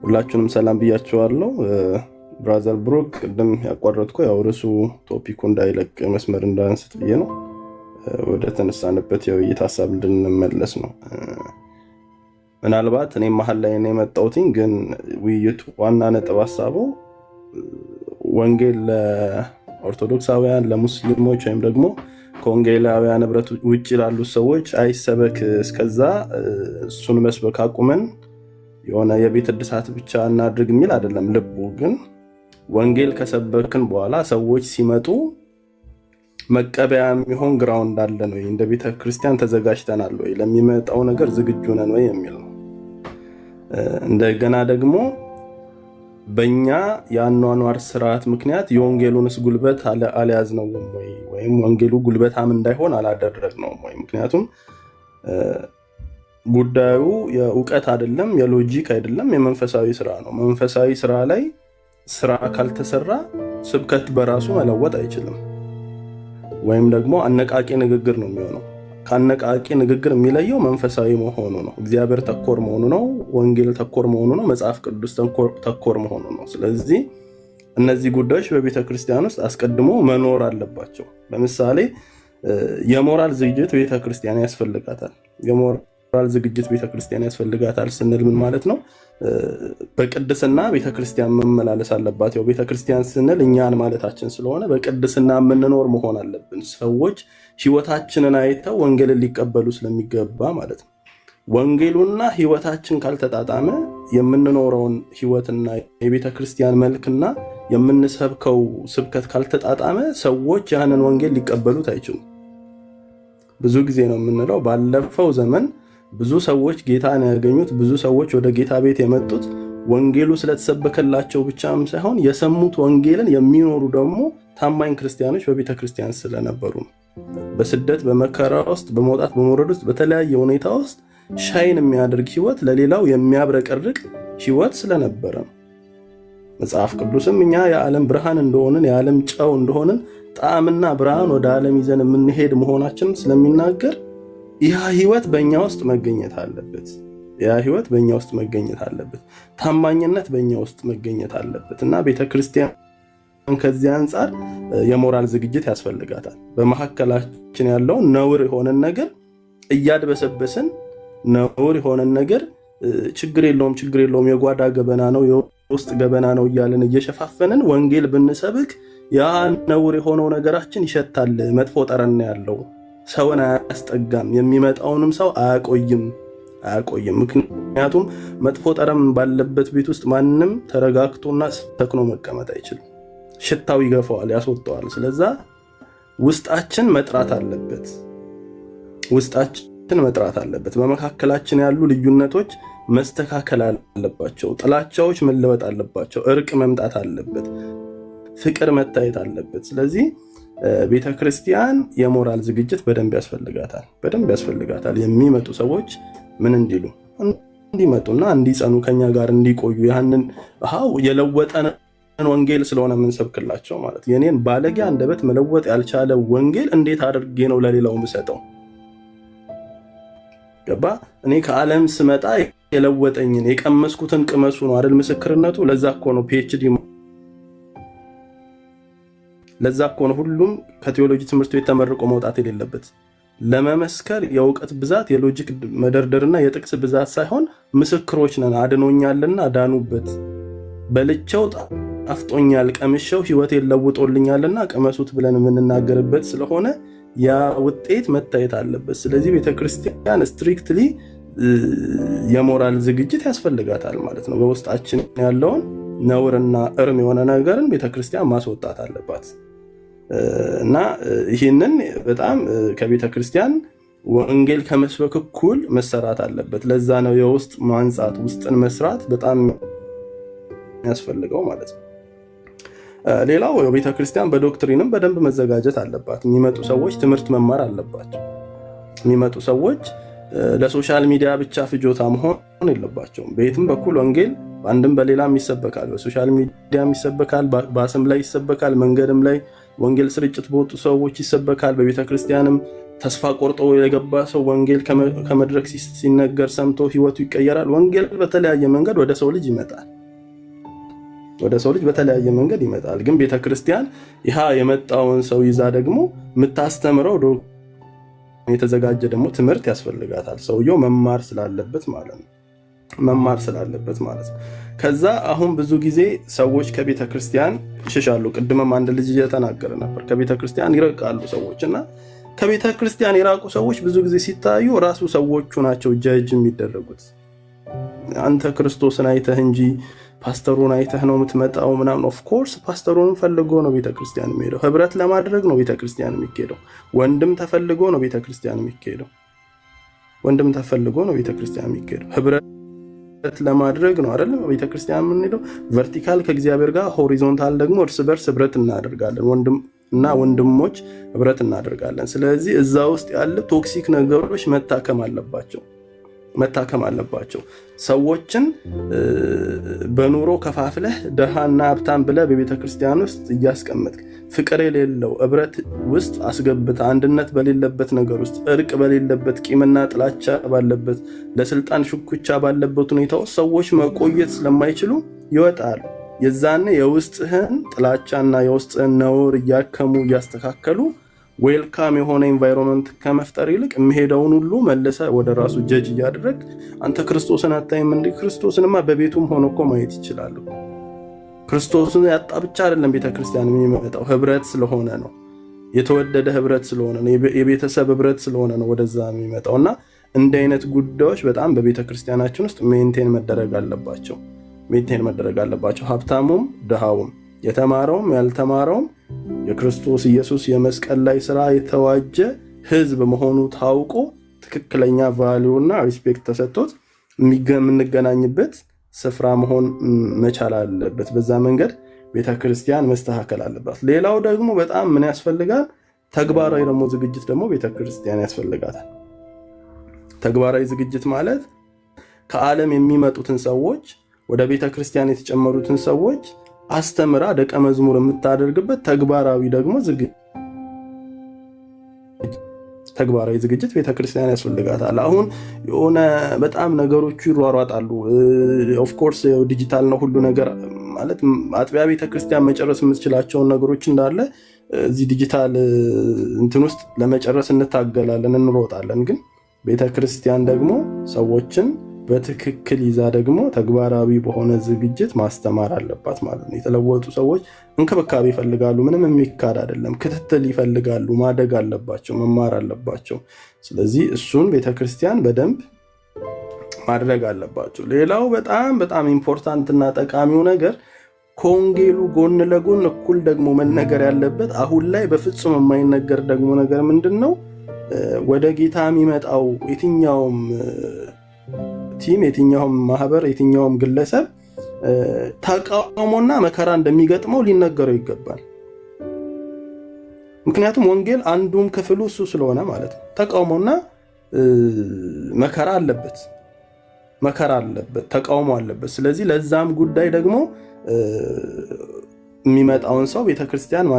ሁላችሁንም ሰላም ብያችኋለሁ። ብራዘር ብሩክ ቅድም ያቋረጥኩ ያው ርዕሱ ቶፒኩ እንዳይለቅ መስመር እንዳንስት ብዬ ነው። ወደ ተነሳንበት የውይይት ሀሳብ እንድንመለስ ነው። ምናልባት እኔ መሀል ላይ ነው የመጣሁት፣ ግን ውይይቱ ዋና ነጥብ ሀሳቡ ወንጌል ለኦርቶዶክሳውያን፣ ለሙስሊሞች ወይም ደግሞ ከወንጌላውያን ህብረት ውጭ ላሉ ሰዎች አይሰበክ፣ እስከዛ እሱን መስበክ አቁመን የሆነ የቤት እድሳት ብቻ እናድርግ የሚል አይደለም። ልቡ ግን ወንጌል ከሰበክን በኋላ ሰዎች ሲመጡ መቀበያ የሚሆን ግራውንድ አለን ወይ፣ እንደ ቤተ ክርስቲያን ተዘጋጅተናል ወይ፣ ለሚመጣው ነገር ዝግጁ ነን ወይ የሚል ነው። እንደገና ደግሞ በእኛ የአኗኗር ስርዓት ምክንያት የወንጌሉንስ ጉልበት አልያዝነውም ወይ፣ ወይም ወንጌሉ ጉልበታም እንዳይሆን አላደረግነውም ወይ? ምክንያቱም ጉዳዩ የእውቀት አይደለም፣ የሎጂክ አይደለም፣ የመንፈሳዊ ስራ ነው። መንፈሳዊ ስራ ላይ ስራ ካልተሰራ ስብከት በራሱ መለወጥ አይችልም። ወይም ደግሞ አነቃቂ ንግግር ነው የሚሆነው። ከአነቃቂ ንግግር የሚለየው መንፈሳዊ መሆኑ ነው፣ እግዚአብሔር ተኮር መሆኑ ነው፣ ወንጌል ተኮር መሆኑ ነው፣ መጽሐፍ ቅዱስ ተኮር መሆኑ ነው። ስለዚህ እነዚህ ጉዳዮች በቤተ ክርስቲያን ውስጥ አስቀድሞ መኖር አለባቸው። ለምሳሌ የሞራል ዝግጅት ቤተ ክርስቲያን ያስፈልጋታል። የሞራል ዝግጅት ቤተ ክርስቲያን ያስፈልጋታል ስንል ምን ማለት ነው? በቅድስና ቤተ ክርስቲያን መመላለስ አለባት። ያው ቤተ ክርስቲያን ስንል እኛን ማለታችን ስለሆነ በቅድስና የምንኖር መሆን አለብን። ሰዎች ህይወታችንን አይተው ወንጌልን ሊቀበሉ ስለሚገባ ማለት ነው። ወንጌሉና ህይወታችን ካልተጣጣመ፣ የምንኖረውን ህይወትና የቤተ ክርስቲያን መልክና የምንሰብከው ስብከት ካልተጣጣመ ሰዎች ያንን ወንጌል ሊቀበሉት አይችሉም። ብዙ ጊዜ ነው የምንለው፣ ባለፈው ዘመን ብዙ ሰዎች ጌታን ያገኙት፣ ብዙ ሰዎች ወደ ጌታ ቤት የመጡት ወንጌሉ ስለተሰበከላቸው ብቻም ሳይሆን የሰሙት ወንጌልን የሚኖሩ ደግሞ ታማኝ ክርስቲያኖች በቤተ ክርስቲያን ስለነበሩ ነው። በስደት በመከራ ውስጥ በመውጣት በመውረድ ውስጥ በተለያየ ሁኔታ ውስጥ ሻይን የሚያደርግ ህይወት፣ ለሌላው የሚያብረቀርቅ ህይወት ስለነበረ ነው። መጽሐፍ ቅዱስም እኛ የዓለም ብርሃን እንደሆንን የዓለም ጨው እንደሆንን ጣዕምና ብርሃን ወደ ዓለም ይዘን የምንሄድ መሆናችን ስለሚናገር ያ ህይወት በእኛ ውስጥ መገኘት አለበት። ያ ህይወት በእኛ ውስጥ መገኘት አለበት። ታማኝነት በእኛ ውስጥ መገኘት አለበት እና ቤተክርስቲያን ከዚህ አንጻር የሞራል ዝግጅት ያስፈልጋታል። በመካከላችን ያለው ነውር የሆነን ነገር እያድበሰበስን፣ ነውር የሆነን ነገር ችግር የለውም የጓዳ ገበና ነው የውስጥ ገበና ነው እያለን እየሸፋፈንን ወንጌል ብንሰብክ ያ ነውር የሆነው ነገራችን ይሸታል፣ መጥፎ ጠረን ያለው ሰውን አያስጠጋም፣ የሚመጣውንም ሰው አያቆይም። ምክንያቱም መጥፎ ጠረን ባለበት ቤት ውስጥ ማንም ተረጋግቶና ሰክኖ መቀመጥ አይችልም። ሽታው ይገፋዋል፣ ያስወጣዋል። ስለዛ ውስጣችን መጥራት አለበት። በመካከላችን ያሉ ልዩነቶች መስተካከል አለባቸው። ጥላቻዎች መለወጥ አለባቸው። እርቅ መምጣት አለበት። ፍቅር መታየት አለበት። ስለዚህ ቤተክርስቲያን የሞራል ዝግጅት በደንብ ያስፈልጋታል። የሚመጡ ሰዎች ምን እንዲመጡና እንዲጸኑ ከኛ ጋር እንዲቆዩ ያንን የለወጠን ወንጌል ስለሆነ የምንሰብክላቸው ማለት የኔን ባለጌ አንደበት መለወጥ ያልቻለ ወንጌል እንዴት አድርጌ ነው ለሌላው የምሰጠው? ገባ? እኔ ከዓለም ስመጣ የለወጠኝን የቀመስኩትን ቅመሱ ነው አይደል ምስክርነቱ። ለዛ እኮ ነው ፒኤችዲ፣ ለዛ እኮ ነው ሁሉም ከቴዎሎጂ ትምህርት ቤት ተመርቆ መውጣት የሌለበት። ለመመስከር የእውቀት ብዛት የሎጂክ መደርደርና የጥቅስ ብዛት ሳይሆን ምስክሮች ነን። አድኖኛልና ዳኑበት፣ በልቼው ጣፍጦኛል፣ ቀምሼው ህይወቴን ለውጦልኛልና ቀመሱት ብለን የምንናገርበት ስለሆነ ያ ውጤት መታየት አለበት። ስለዚህ ቤተክርስቲያን ስትሪክትሊ የሞራል ዝግጅት ያስፈልጋታል ማለት ነው። በውስጣችን ያለውን ነውርና እርም የሆነ ነገርን ቤተክርስቲያን ማስወጣት አለባት እና ይህንን በጣም ከቤተክርስቲያን ወንጌል ከመስበክ እኩል መሰራት አለበት። ለዛ ነው የውስጥ ማንጻት፣ ውስጥን መስራት በጣም ያስፈልገው ማለት ነው። ሌላው ቤተክርስቲያን በዶክትሪንም በደንብ መዘጋጀት አለባት። የሚመጡ ሰዎች ትምህርት መማር አለባቸው። የሚመጡ ሰዎች ለሶሻል ሚዲያ ብቻ ፍጆታ መሆን የለባቸውም። በየትም በኩል ወንጌል በአንድም በሌላም ይሰበካል። በሶሻል ሚዲያም ይሰበካል፣ ባስም ላይ ይሰበካል፣ መንገድም ላይ ወንጌል ስርጭት በወጡ ሰዎች ይሰበካል። በቤተክርስቲያንም ተስፋ ቆርጦ የገባ ሰው ወንጌል ከመድረክ ሲነገር ሰምቶ ህይወቱ ይቀየራል። ወንጌል በተለያየ መንገድ ወደ ሰው ልጅ ይመጣል። በተለያየ መንገድ ይመጣል። ግን ቤተክርስቲያን ይሃ የመጣውን ሰው ይዛ ደግሞ የምታስተምረው የተዘጋጀ ደግሞ ትምህርት ያስፈልጋታል። ሰውየው መማር ስላለበት ማለት ነው። ከዛ አሁን ብዙ ጊዜ ሰዎች ከቤተክርስቲያን ይሸሻሉ። ቅድምም አንድ ልጅ እየተናገረ ነበር። ከቤተክርስቲያን ይርቃሉ ሰዎች እና ከቤተክርስቲያን የራቁ ሰዎች ብዙ ጊዜ ሲታዩ ራሱ ሰዎቹ ናቸው ጀጅ የሚደረጉት። አንተ ክርስቶስን አይተህ እንጂ ፓስተሩን አይተህ ነው የምትመጣው ምናምን። ኦፍ ኮርስ ፓስተሩን ፈልጎ ነው ቤተክርስቲያን የሚሄደው። ህብረት ለማድረግ ነው ቤተክርስቲያን የሚሄደው። ወንድም ተፈልጎ ነው ቤተክርስቲያን የሚሄደው። ህብረት ለማድረግ ነው አይደል ቤተክርስቲያን የምንሄደው። ቨርቲካል ከእግዚአብሔር ጋር፣ ሆሪዞንታል ደግሞ እርስ በርስ ህብረት እናደርጋለን። ወንድምና ወንድሞች ህብረት እናደርጋለን። ስለዚህ እዛ ውስጥ ያለ ቶክሲክ ነገሮች መታከም አለባቸው። ሰዎችን በኑሮ ከፋፍለህ ደሃና ሀብታም ብለህ በቤተክርስቲያን ውስጥ እያስቀመጥክ ፍቅር የሌለው ህብረት ውስጥ አስገብተህ አንድነት በሌለበት ነገር ውስጥ እርቅ በሌለበት ቂምና ጥላቻ ባለበት ለስልጣን ሽኩቻ ባለበት ሁኔታ ውስጥ ሰዎች መቆየት ስለማይችሉ ይወጣሉ። የዛኔ የውስጥህን ጥላቻና የውስጥህን ነውር እያከሙ እያስተካከሉ ዌልካም የሆነ ኤንቫይሮንመንት ከመፍጠር ይልቅ የሚሄደውን ሁሉ መልሰ ወደ ራሱ ጀጅ እያደረግ አንተ ክርስቶስን አታይም እንዴ? ክርስቶስንማ በቤቱም ሆኖ እኮ ማየት ይችላል። ክርስቶስን ያጣ ብቻ አይደለም ቤተክርስቲያን የሚመጣው፣ ህብረት ስለሆነ ነው። የተወደደ ህብረት ስለሆነ ነው። የቤተሰብ ህብረት ስለሆነ ነው ወደዛ የሚመጣው። እና እንደ አይነት ጉዳዮች በጣም በቤተክርስቲያናችን ውስጥ ሜንቴን መደረግ አለባቸው። ሀብታሙም ድሃውም፣ የተማረውም ያልተማረውም የክርስቶስ ኢየሱስ የመስቀል ላይ ስራ የተዋጀ ህዝብ መሆኑ ታውቆ ትክክለኛ ቫልዩ እና ሪስፔክት ተሰጥቶት የምንገናኝበት ስፍራ መሆን መቻል አለበት። በዛ መንገድ ቤተክርስቲያን መስተካከል አለባት። ሌላው ደግሞ በጣም ምን ያስፈልጋል? ተግባራዊ ደግሞ ዝግጅት ደግሞ ቤተክርስቲያን ያስፈልጋታል። ተግባራዊ ዝግጅት ማለት ከዓለም የሚመጡትን ሰዎች ወደ ቤተክርስቲያን የተጨመሩትን ሰዎች አስተምራ ደቀ መዝሙር የምታደርግበት ተግባራዊ ዝግጅት ቤተክርስቲያን ያስፈልጋታል። አሁን የሆነ በጣም ነገሮቹ ይሯሯጣሉ። ኦፍኮርስ ዲጂታል ነው ሁሉ ነገር ማለት አጥቢያ ቤተክርስቲያን መጨረስ የምትችላቸውን ነገሮች እንዳለ እዚህ ዲጂታል እንትን ውስጥ ለመጨረስ እንታገላለን፣ እንሮጣለን። ግን ቤተክርስቲያን ደግሞ ሰዎችን በትክክል ይዛ ደግሞ ተግባራዊ በሆነ ዝግጅት ማስተማር አለባት ማለት ነው። የተለወጡ ሰዎች እንክብካቤ ይፈልጋሉ፣ ምንም የሚካድ አይደለም። ክትትል ይፈልጋሉ፣ ማደግ አለባቸው፣ መማር አለባቸው። ስለዚህ እሱን ቤተክርስቲያን በደንብ ማድረግ አለባቸው። ሌላው በጣም ኢምፖርታንትና ጠቃሚው ነገር ከወንጌሉ ጎን ለጎን እኩል ደግሞ መነገር ያለበት አሁን ላይ በፍጹም የማይነገር ደግሞ ነገር ምንድን ነው? ወደ ጌታ የሚመጣው የትኛውም ቲም፣ የትኛውም ማህበር፣ የትኛውም ግለሰብ ተቃውሞና መከራ እንደሚገጥመው ሊነገረው ይገባል። ምክንያቱም ወንጌል አንዱም ክፍሉ እሱ ስለሆነ ማለት ነው። ተቃውሞና መከራ አለበት፣ ተቃውሞ አለበት። ስለዚህ ለዛም ጉዳይ ደግሞ የሚመጣውን ሰው ቤተክርስቲያን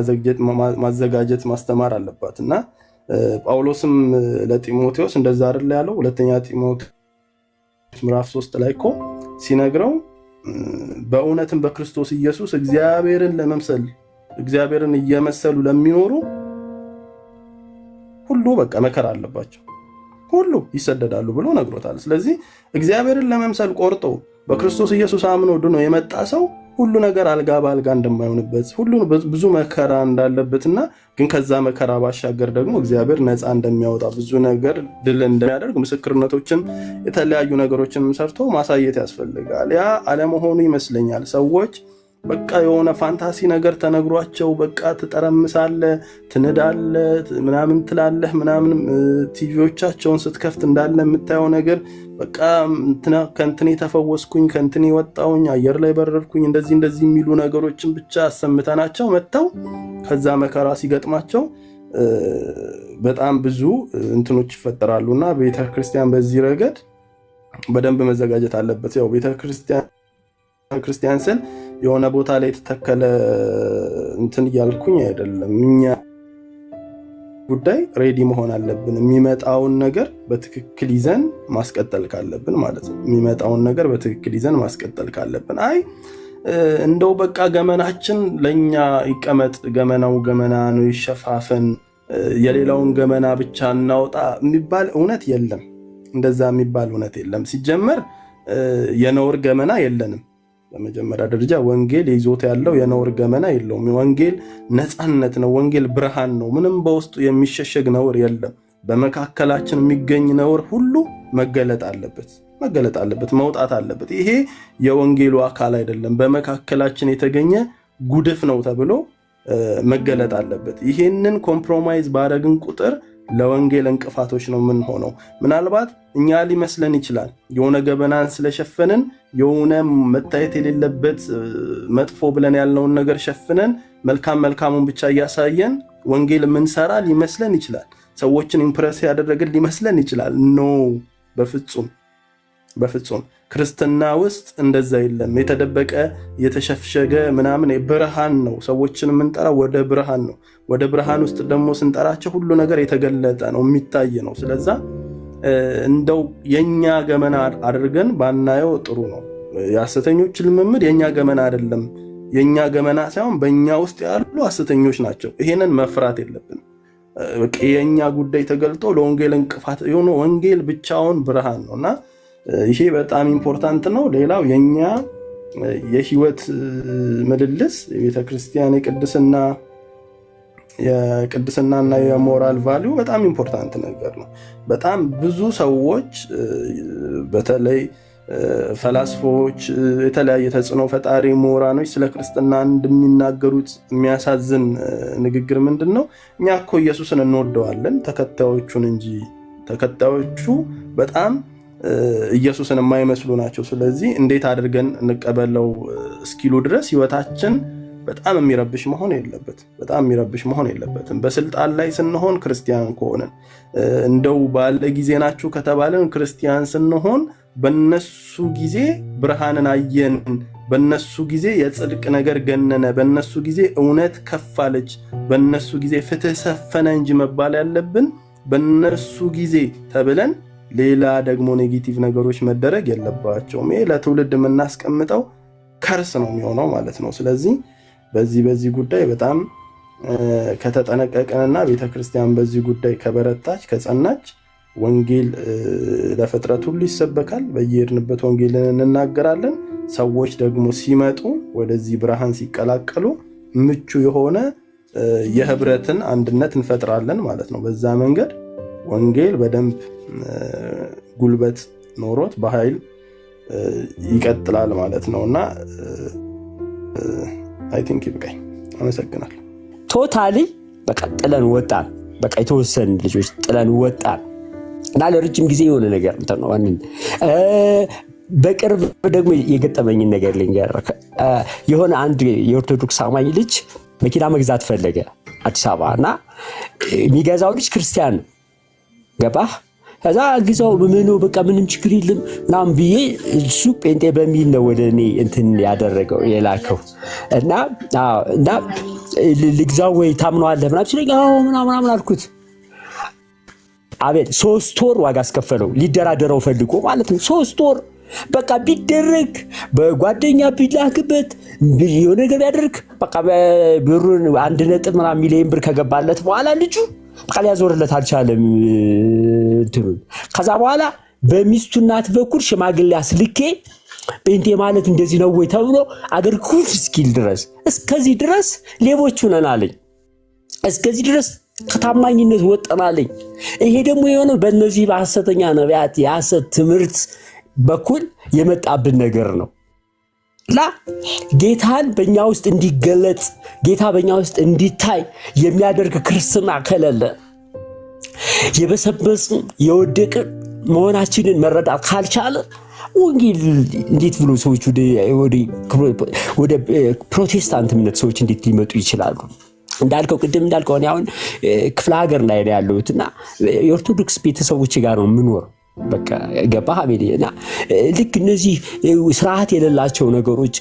ማዘጋጀት ማስተማር አለባት እና ጳውሎስም ለጢሞቴዎስ እንደዛ አይደል ያለው? ሁለተኛ ጢሞቴዎስ ምዕራፍ 3 ላይ እኮ ሲነግረው በእውነትም በክርስቶስ ኢየሱስ እግዚአብሔርን እየመሰሉ ለሚኖሩ ሁሉ በቃ መከራ አለባቸው፣ ሁሉ ይሰደዳሉ ብሎ ነግሮታል። ስለዚህ እግዚአብሔርን ለመምሰል ቆርጦ በክርስቶስ ኢየሱስ አምኖ ድኖ የመጣ ሰው ሁሉ ነገር አልጋ በአልጋ እንደማይሆንበት፣ ሁሉ ብዙ መከራ እንዳለበትና ግን ከዛ መከራ ባሻገር ደግሞ እግዚአብሔር ነፃ እንደሚያወጣ፣ ብዙ ነገር ድል እንደሚያደርግ ምስክርነቶችን፣ የተለያዩ ነገሮችን ሰርቶ ማሳየት ያስፈልጋል። ያ አለመሆኑ ይመስለኛል ሰዎች በቃ የሆነ ፋንታሲ ነገር ተነግሯቸው በቃ ትጠረምሳለህ፣ ትንዳለህ፣ ምናምን ትላለህ ምናምን ቲቪዎቻቸውን ስትከፍት እንዳለ የምታየው ነገር በቃ ከእንትኔ ተፈወስኩኝ፣ ከእንትኔ ወጣሁኝ፣ አየር ላይ በረርኩኝ፣ እንደዚህ የሚሉ ነገሮችን ብቻ አሰምተናቸው መጥተው ከዛ መከራ ሲገጥማቸው በጣም ብዙ እንትኖች ይፈጠራሉ እና ቤተክርስቲያን በዚህ ረገድ በደንብ መዘጋጀት አለበት። ያው ቤተክርስቲያን ስል የሆነ ቦታ ላይ የተተከለ እንትን እያልኩኝ አይደለም። እኛ ጉዳይ ሬዲ መሆን አለብን። የሚመጣውን ነገር በትክክል ይዘን ማስቀጠል ካለብን ማለት ነው። የሚመጣውን ነገር በትክክል ይዘን ማስቀጠል ካለብን አይ እንደው በቃ ገመናችን ለኛ ይቀመጥ፣ ገመናው ገመና ነው ይሸፋፈን፣ የሌላውን ገመና ብቻ እናውጣ የሚባል እውነት የለም። እንደዛ የሚባል እውነት የለም። ሲጀመር የነውር ገመና የለንም። በመጀመሪያ ደረጃ ወንጌል ይዞት ያለው የነውር ገመና የለውም። ወንጌል ነፃነት ነው። ወንጌል ብርሃን ነው። ምንም በውስጡ የሚሸሸግ ነውር የለም። በመካከላችን የሚገኝ ነውር ሁሉ መገለጥ አለበት፣ መውጣት አለበት። ይሄ የወንጌሉ አካል አይደለም፣ በመካከላችን የተገኘ ጉድፍ ነው ተብሎ መገለጥ አለበት። ይሄንን ኮምፕሮማይዝ ባደረግን ቁጥር ለወንጌል እንቅፋቶች ነው የምንሆነው። ምናልባት እኛ ሊመስለን ይችላል የሆነ ገበናን ስለሸፈንን የሆነ መታየት የሌለበት መጥፎ ብለን ያልነውን ነገር ሸፍነን መልካሙን ብቻ እያሳየን ወንጌል የምንሰራ ሊመስለን ይችላል። ሰዎችን ኢምፕረስ ያደረግን ሊመስለን ይችላል። ኖ፣ በፍጹም ክርስትና ውስጥ እንደዛ የለም። የተደበቀ የተሸሸገ ምናምን ብርሃን ነው። ሰዎችን የምንጠራው ወደ ብርሃን ነው። ወደ ብርሃን ውስጥ ደግሞ ስንጠራቸው ሁሉ ነገር የተገለጠ ነው፣ የሚታይ ነው። ስለዛ እንደው የኛ ገመና አድርገን ባናየው ጥሩ ነው። የሐሰተኞች ልምምድ የኛ ገመና አይደለም። የኛ ገመና ሳይሆን በእኛ ውስጥ ያሉ ሐሰተኞች ናቸው። ይሄንን መፍራት የለብንም። የኛ ጉዳይ ተገልጦ ለወንጌል እንቅፋት የሆነ ወንጌል ብቻውን ብርሃን ነውና ይሄ በጣም ኢምፖርታንት ነው። ሌላው የኛ የህይወት ምልልስ የቤተክርስቲያን የቅድስናና የሞራል ቫልዩ በጣም ኢምፖርታንት ነገር ነው። በጣም ብዙ ሰዎች በተለይ ፈላስፎች፣ የተለያየ ተጽዕኖ ፈጣሪ ምሁራኖች ስለ ክርስትና እንደሚናገሩት የሚያሳዝን ንግግር ምንድነው? እኛ እኮ ኢየሱስን እንወደዋለን ተከታዮቹን እንጂ ተከታዮቹ በጣም ኢየሱስን የማይመስሉ ናቸው። ስለዚህ እንዴት አድርገን እንቀበለው እስኪሉ ድረስ ህይወታችን በጣም የሚረብሽ መሆን የለበትም። በስልጣን ላይ ስንሆን ክርስቲያን ከሆነን እንደው ባለ ጊዜ ናችሁ ከተባለን ክርስቲያን ስንሆን በነሱ ጊዜ ብርሃንን አየን፣ በነሱ ጊዜ የጽድቅ ነገር ገነነ፣ በነሱ ጊዜ እውነት ከፋለች፣ በነሱ ጊዜ ፍትህ ሰፈነ እንጂ መባል ያለብን በነሱ ጊዜ ተብለን ሌላ ደግሞ ኔጌቲቭ ነገሮች መደረግ የለባቸውም። ይሄ ለትውልድ የምናስቀምጠው ከርስ ነው የሚሆነው ማለት ነው። ስለዚህ በዚህ ጉዳይ በጣም ከተጠነቀቅንና ቤተክርስቲያን በዚህ ጉዳይ ከበረታች ከጸናች ወንጌል ለፍጥረት ሁሉ ይሰበካል። በየሄድንበት ወንጌልን እንናገራለን። ሰዎች ደግሞ ሲመጡ ወደዚህ ብርሃን ሲቀላቀሉ ምቹ የሆነ የህብረትን አንድነት እንፈጥራለን ማለት ነው። በዛ መንገድ ወንጌል በደንብ ጉልበት ኖሮት በኃይል ይቀጥላል ማለት ነውና አይ ቲንክ ይብቃኝ። አመሰግናለሁ። ቶታሊ በቃ ጥለን ወጣን። በቃ የተወሰኑ ልጆች ጥለን ወጣን እና ለረጅም ጊዜ የሆነ ነገር ነው። በቅርብ ደግሞ የገጠመኝን ነገር ልንገርህ። የሆነ አንድ የኦርቶዶክስ አማኝ ልጅ መኪና መግዛት ፈለገ አዲስ አበባ እና የሚገዛው ልጅ ክርስቲያን ነው። ገባህ? ከዛ ግዛው ምኑ በቃ ምንም ችግር የለም ምናምን ብዬ እሱ ጴንጤ በሚል ነው ወደ እኔ እንትን ያደረገው የላከው እና ልግዛው ወይ ታምነዋለህ ምናምን ሲለኝ አዎ ምናምን አልኩት። አቤት 3 ወር ዋጋ አስከፈለው። ሊደራደረው ፈልጎ ማለት ነው። 3 ወር በቃ ቢደረግ በጓደኛ ቢላክበት የሆነ ነገር ያደርግ በቃ ብሩን 1.1 ሚሊዮን ብር ከገባለት በኋላ ልጁ በቃ ሊያዞርለት አልቻለም እንትኑ። ከዛ በኋላ በሚስቱ እናት በኩል ሽማግሌ አስልኬ ጴንጤ ማለት እንደዚህ ነው ወይ ተብሎ አገርኩት እስኪል ድረስ እስከዚህ ድረስ ሌቦች ነን አለኝ። እስከዚህ ድረስ ከታማኝነት ወጣናለኝ። ይሄ ደግሞ የሆነው በእነዚህ በሐሰተኛ ነቢያት የሐሰት ትምህርት በኩል የመጣብን ነገር ነው። ጌታን በእኛ ውስጥ እንዲገለጥ ጌታ በእኛ ውስጥ እንዲታይ የሚያደርግ ክርስትና ከሌለ የበሰበስን የወደቅን መሆናችንን መረዳት ካልቻለ ወንጌል እንዴት ብሎ ሰዎች ወደ ፕሮቴስታንት እምነት ሰዎች እንዴት ሊመጡ ይችላሉ? ቅድም እንዳልከው እኔ አሁን ክፍለ ሀገር ላይ ያለሁትና የኦርቶዶክስ ቤተሰቦች ጋር ነው የምኖረው። በቃ ገባህ አቤልና ልክ እነዚህ ስርዓት የሌላቸው ነገሮች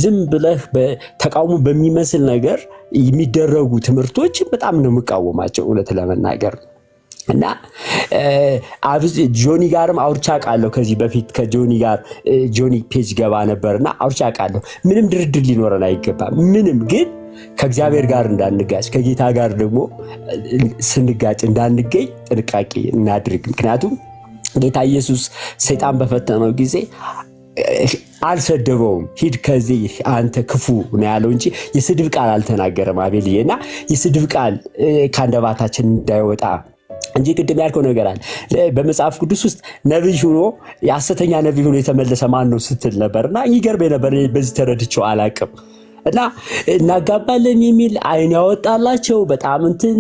ዝም ብለህ ተቃውሞ በሚመስል ነገር የሚደረጉ ትምህርቶች በጣም ነው የምቃወማቸው እውነት ለመናገር። እና ጆኒ ጋርም አውርቻ ቃለሁ ከዚህ በፊት ከጆኒ ጋር ጆኒ ፔጅ ገባ ነበርና አውርቻ ቃለሁ። ምንም ድርድር ሊኖረን አይገባም። ምንም ግን ከእግዚአብሔር ጋር እንዳንጋጭ ከጌታ ጋር ደግሞ ስንጋጭ እንዳንገኝ ጥንቃቄ እናድርግ። ምክንያቱም ጌታ ኢየሱስ ሰይጣን በፈተነው ጊዜ አልሰደበውም። ሂድ ከዚህ አንተ ክፉ ነው ያለው እንጂ የስድብ ቃል አልተናገረም አቤልዬ። እና የስድብ ቃል ከአንደበታችን እንዳይወጣ እንጂ ቅድም ያልከው ነገር አለ በመጽሐፍ ቅዱስ ውስጥ ነብይ ሆኖ የሐሰተኛ ነብይ ሆኖ የተመለሰ ማን ነው ስትል ነበርና ይገርመኝ ነበር። በዚህ ተረድቼው አላቅም። እና እናጋባለን የሚል አይን ያወጣላቸው በጣም እንትን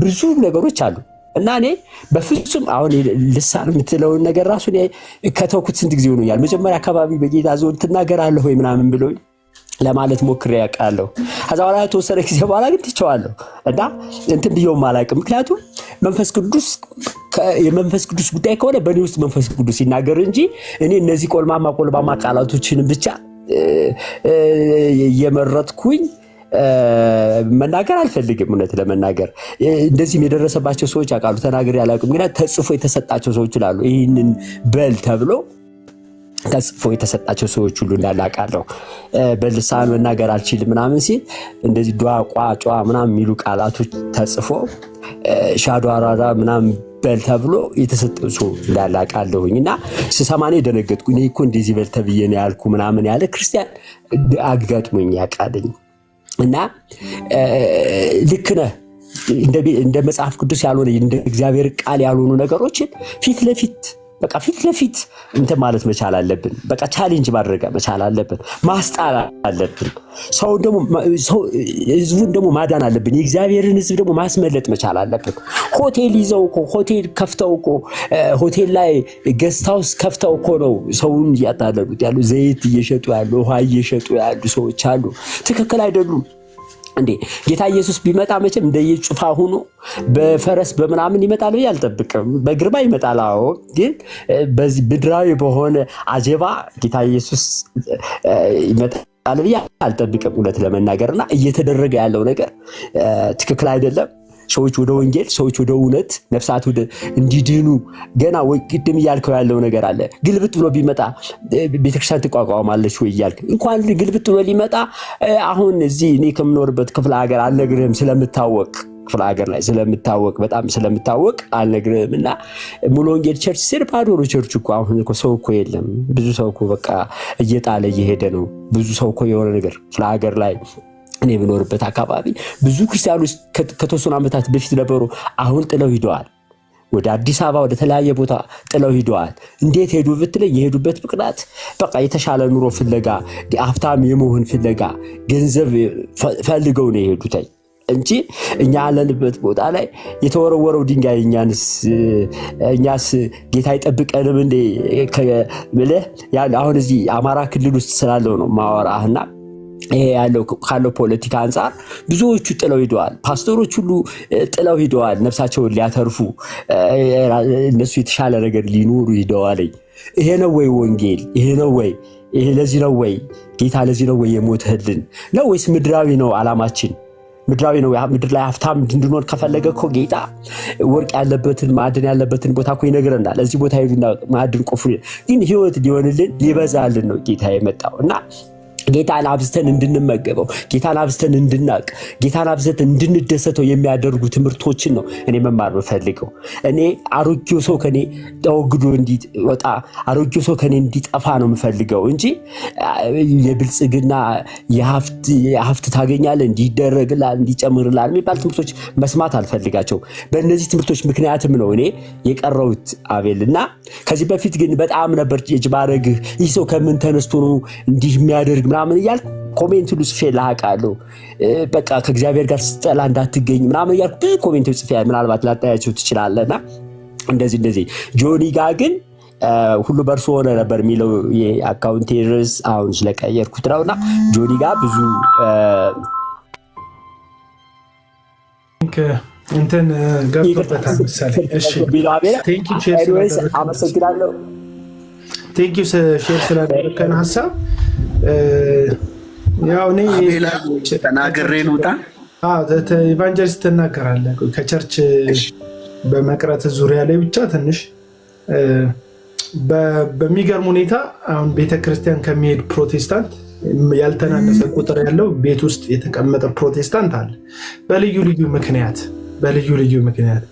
ብዙ ነገሮች አሉ። እና እኔ በፍጹም አሁን ልሳን የምትለውን ነገር ራሱ ከተውኩት ስንት ጊዜ ሆኖኛል። መጀመሪያ አካባቢ በጌታ ዞን ትናገራለህ ወይ ምናምን ብሎኝ ለማለት ሞክሬ ያውቃለሁ። ከዛ በኋላ ተወሰነ ጊዜ በኋላ ግን ትቼዋለሁ እና እንትን ብየውም አላውቅም። ምክንያቱም የመንፈስ ቅዱስ ጉዳይ ከሆነ በእኔ ውስጥ መንፈስ ቅዱስ ይናገር እንጂ እኔ እነዚህ ቆልማማ ቃላቶችን ብቻ እየመረጥኩኝ መናገር አልፈልግም። እውነት ለመናገር እንደዚህም የደረሰባቸው ሰዎች አውቃሉ። ተናግሬ አላውቅም፣ ግን ተጽፎ የተሰጣቸው ሰዎች ይላሉ ይህንን በል ተብሎ ተጽፎ የተሰጣቸው ሰዎች ሁሉ እንዳላቃለሁ። በልሳን መናገር አልችልም ምናምን ሲል እንደዚህ ዷ ቋ ጫ ምናምን የሚሉ ቃላቶች ተጽፎ ሻዶ አራዳ ምናምን በል ተብሎ የተሰጠው ሰው እንዳላቃለሁኝ እና ስሰማኔ ደነገጥኩ። እኔ እኮ እንደዚህ በል ተብዬ ነው ያልኩ ምናምን ያለ ክርስቲያን አጋጥሞኝ ያውቃልኝ። እና ልክ ነህ እንደ መጽሐፍ ቅዱስ ያልሆነ እንደ እግዚአብሔር ቃል ያልሆኑ ነገሮችን ፊት ለፊት እንትን ማለት መቻል አለብን። በቃ ቻሌንጅ ማድረግ መቻል አለብን። ማስጣል አለብን። ህዝቡን ደግሞ ማዳን አለብን። የእግዚአብሔርን ህዝብ ደግሞ ማስመለጥ መቻል አለብን። ሆቴል ይዘው እኮ ሆቴል ከፍተው እኮ ሆቴል ላይ ጌስት ሃውስ ከፍተው እኮ ነው ሰውን እያታለሉት ያሉ። ዘይት እየሸጡ ያሉ፣ ውሃ እየሸጡ ያሉ ሰዎች አሉ። ትክክል አይደሉም እንዴ? ጌታ ኢየሱስ ቢመጣ መቼም እንደየጩፋ ሆኖ በፈረስ በምናምን ይመጣል ብዬ አልጠብቅም። በግርማ ይመጣል። አዎ፣ ግን በዚህ ምድራዊ በሆነ አጀባ ጌታ ኢየሱስ ይመጣል ብዬ አልጠብቅም እውነት ለመናገርና እየተደረገ ያለው ነገር ትክክል አይደለም። ሰዎች ወደ ወንጌል፣ ሰዎች ወደ እውነት፣ ነፍሳት ወደ እንዲድኑ ገና ቅድም እያልከው ያለው ነገር አለ። ግልብጥ ብሎ ቢመጣ ቤተክርስቲያን ትቋቋማለች ወይ እያልክ እንኳን ግልብጥ ብሎ ሊመጣ አሁን እዚህ እኔ ከምኖርበት ክፍለ ሀገር አልነግርህም፣ ስለምታወቅ ክፍለ ሀገር ላይ በጣም ስለምታወቅ አልነግርህም። እና ሙሉ ወንጌል ቸርች ስር ባዶ ነው ቸርች እኮ። አሁን እኮ ሰው እኮ የለም። ብዙ ሰው እኮ በቃ እየጣለ እየሄደ ነው። ብዙ ሰው እኮ የሆነ ነገር ክፍለ ሀገር ላይ እኔ የምኖርበት አካባቢ ብዙ ክርስቲያኖች ከተወሰኑ ዓመታት በፊት ነበሩ፣ አሁን ጥለው ሂደዋል። ወደ አዲስ አበባ ወደ ተለያየ ቦታ ጥለው ሂደዋል። እንዴት ሄዱ ብትለኝ የሄዱበት ምክንያት በቃ የተሻለ ኑሮ ፍለጋ፣ ሀብታም የመሆን ፍለጋ፣ ገንዘብ ፈልገው ነው የሄዱት እንጂ እኛ ያለንበት ቦታ ላይ የተወረወረው ድንጋይ እኛስ ጌታ ይጠብቀንም እንዴ? አሁን እዚህ አማራ ክልል ውስጥ ስላለው ነው ማወራህና ይሄ ያለው ካለው ፖለቲካ አንፃር ብዙዎቹ ጥለው ሄደዋል። ፓስተሮች ሁሉ ጥለው ሄደዋል። ነፍሳቸውን ሊያተርፉ እነሱ የተሻለ ነገር ሊኖሩ ሄደዋል። ይሄ ነው ወይ ወንጌል? ይሄ ነው ወይ? ይሄ ለዚህ ነው ወይ ጌታ ለዚህ ነው ወይ የሞተልን ነው ወይስ ምድራዊ ነው ዓላማችን? ምድራዊ ነው። ምድር ላይ ሀብታም እንድንሆን ከፈለገ እኮ ጌታ ወርቅ ያለበትን ማዕድን ያለበትን ቦታ እኮ ይነግረናል። እዚህ ቦታ ሄዱና ማዕድን ቆፍሩ። ግን ህይወት ሊሆንልን ሊበዛልን ነው ጌታ የመጣው እና ጌታን አብዝተን እንድንመገበው፣ ጌታን አብዝተን እንድናቅ፣ ጌታን አብዝተን እንድንደሰተው የሚያደርጉ ትምህርቶችን ነው እኔ መማር የምፈልገው። እኔ አሮጌው ሰው ከኔ ተወግዶ እንዲወጣ፣ አሮጌው ሰው ከኔ እንዲጠፋ ነው የምፈልገው እንጂ የብልጽግና የሀብት ታገኛለህ፣ እንዲደረግልሃል፣ እንዲጨምርልሃል የሚባል ትምህርቶች መስማት አልፈልጋቸው። በእነዚህ ትምህርቶች ምክንያትም ነው እኔ የቀረውት አቤል። እና ከዚህ በፊት ግን በጣም ነበር የጅባረግህ ይህ ሰው ከምን ተነስቶ ነው እንዲህ የሚያደርግ ምናምን እያልኩ ኮሜንት ሁሉ ጽፌ ላቃለሁ። በቃ ከእግዚአብሔር ጋር ስትጠላ እንዳትገኝ ምናምን እያልኩ ብዙ ኮሜንት ጽፌ ምናልባት ላታያቸው ትችላለና እንደዚህ ጆኒ ጋር ግን ሁሉ በእርሱ ሆነ ነበር የሚለው የአካውንቴ ርዕስ አሁን ስለቀየርኩት ነውና ጆኒ ጋር ብዙ እንትን ገብቶበታል መሰለኝ። እሺ አመሰግናለሁ። ቴንክ ዩ ሼር ስላደረከን ሀሳብ። ያው እኔ ተናግሬ ልውጣ። ኢቫንጀሊስት ትናገራለህ። ከቸርች በመቅረት ዙሪያ ላይ ብቻ ትንሽ በሚገርም ሁኔታ አሁን ቤተክርስቲያን ከሚሄድ ፕሮቴስታንት ያልተናነሰ ቁጥር ያለው ቤት ውስጥ የተቀመጠ ፕሮቴስታንት አለ። በልዩ ልዩ ምክንያት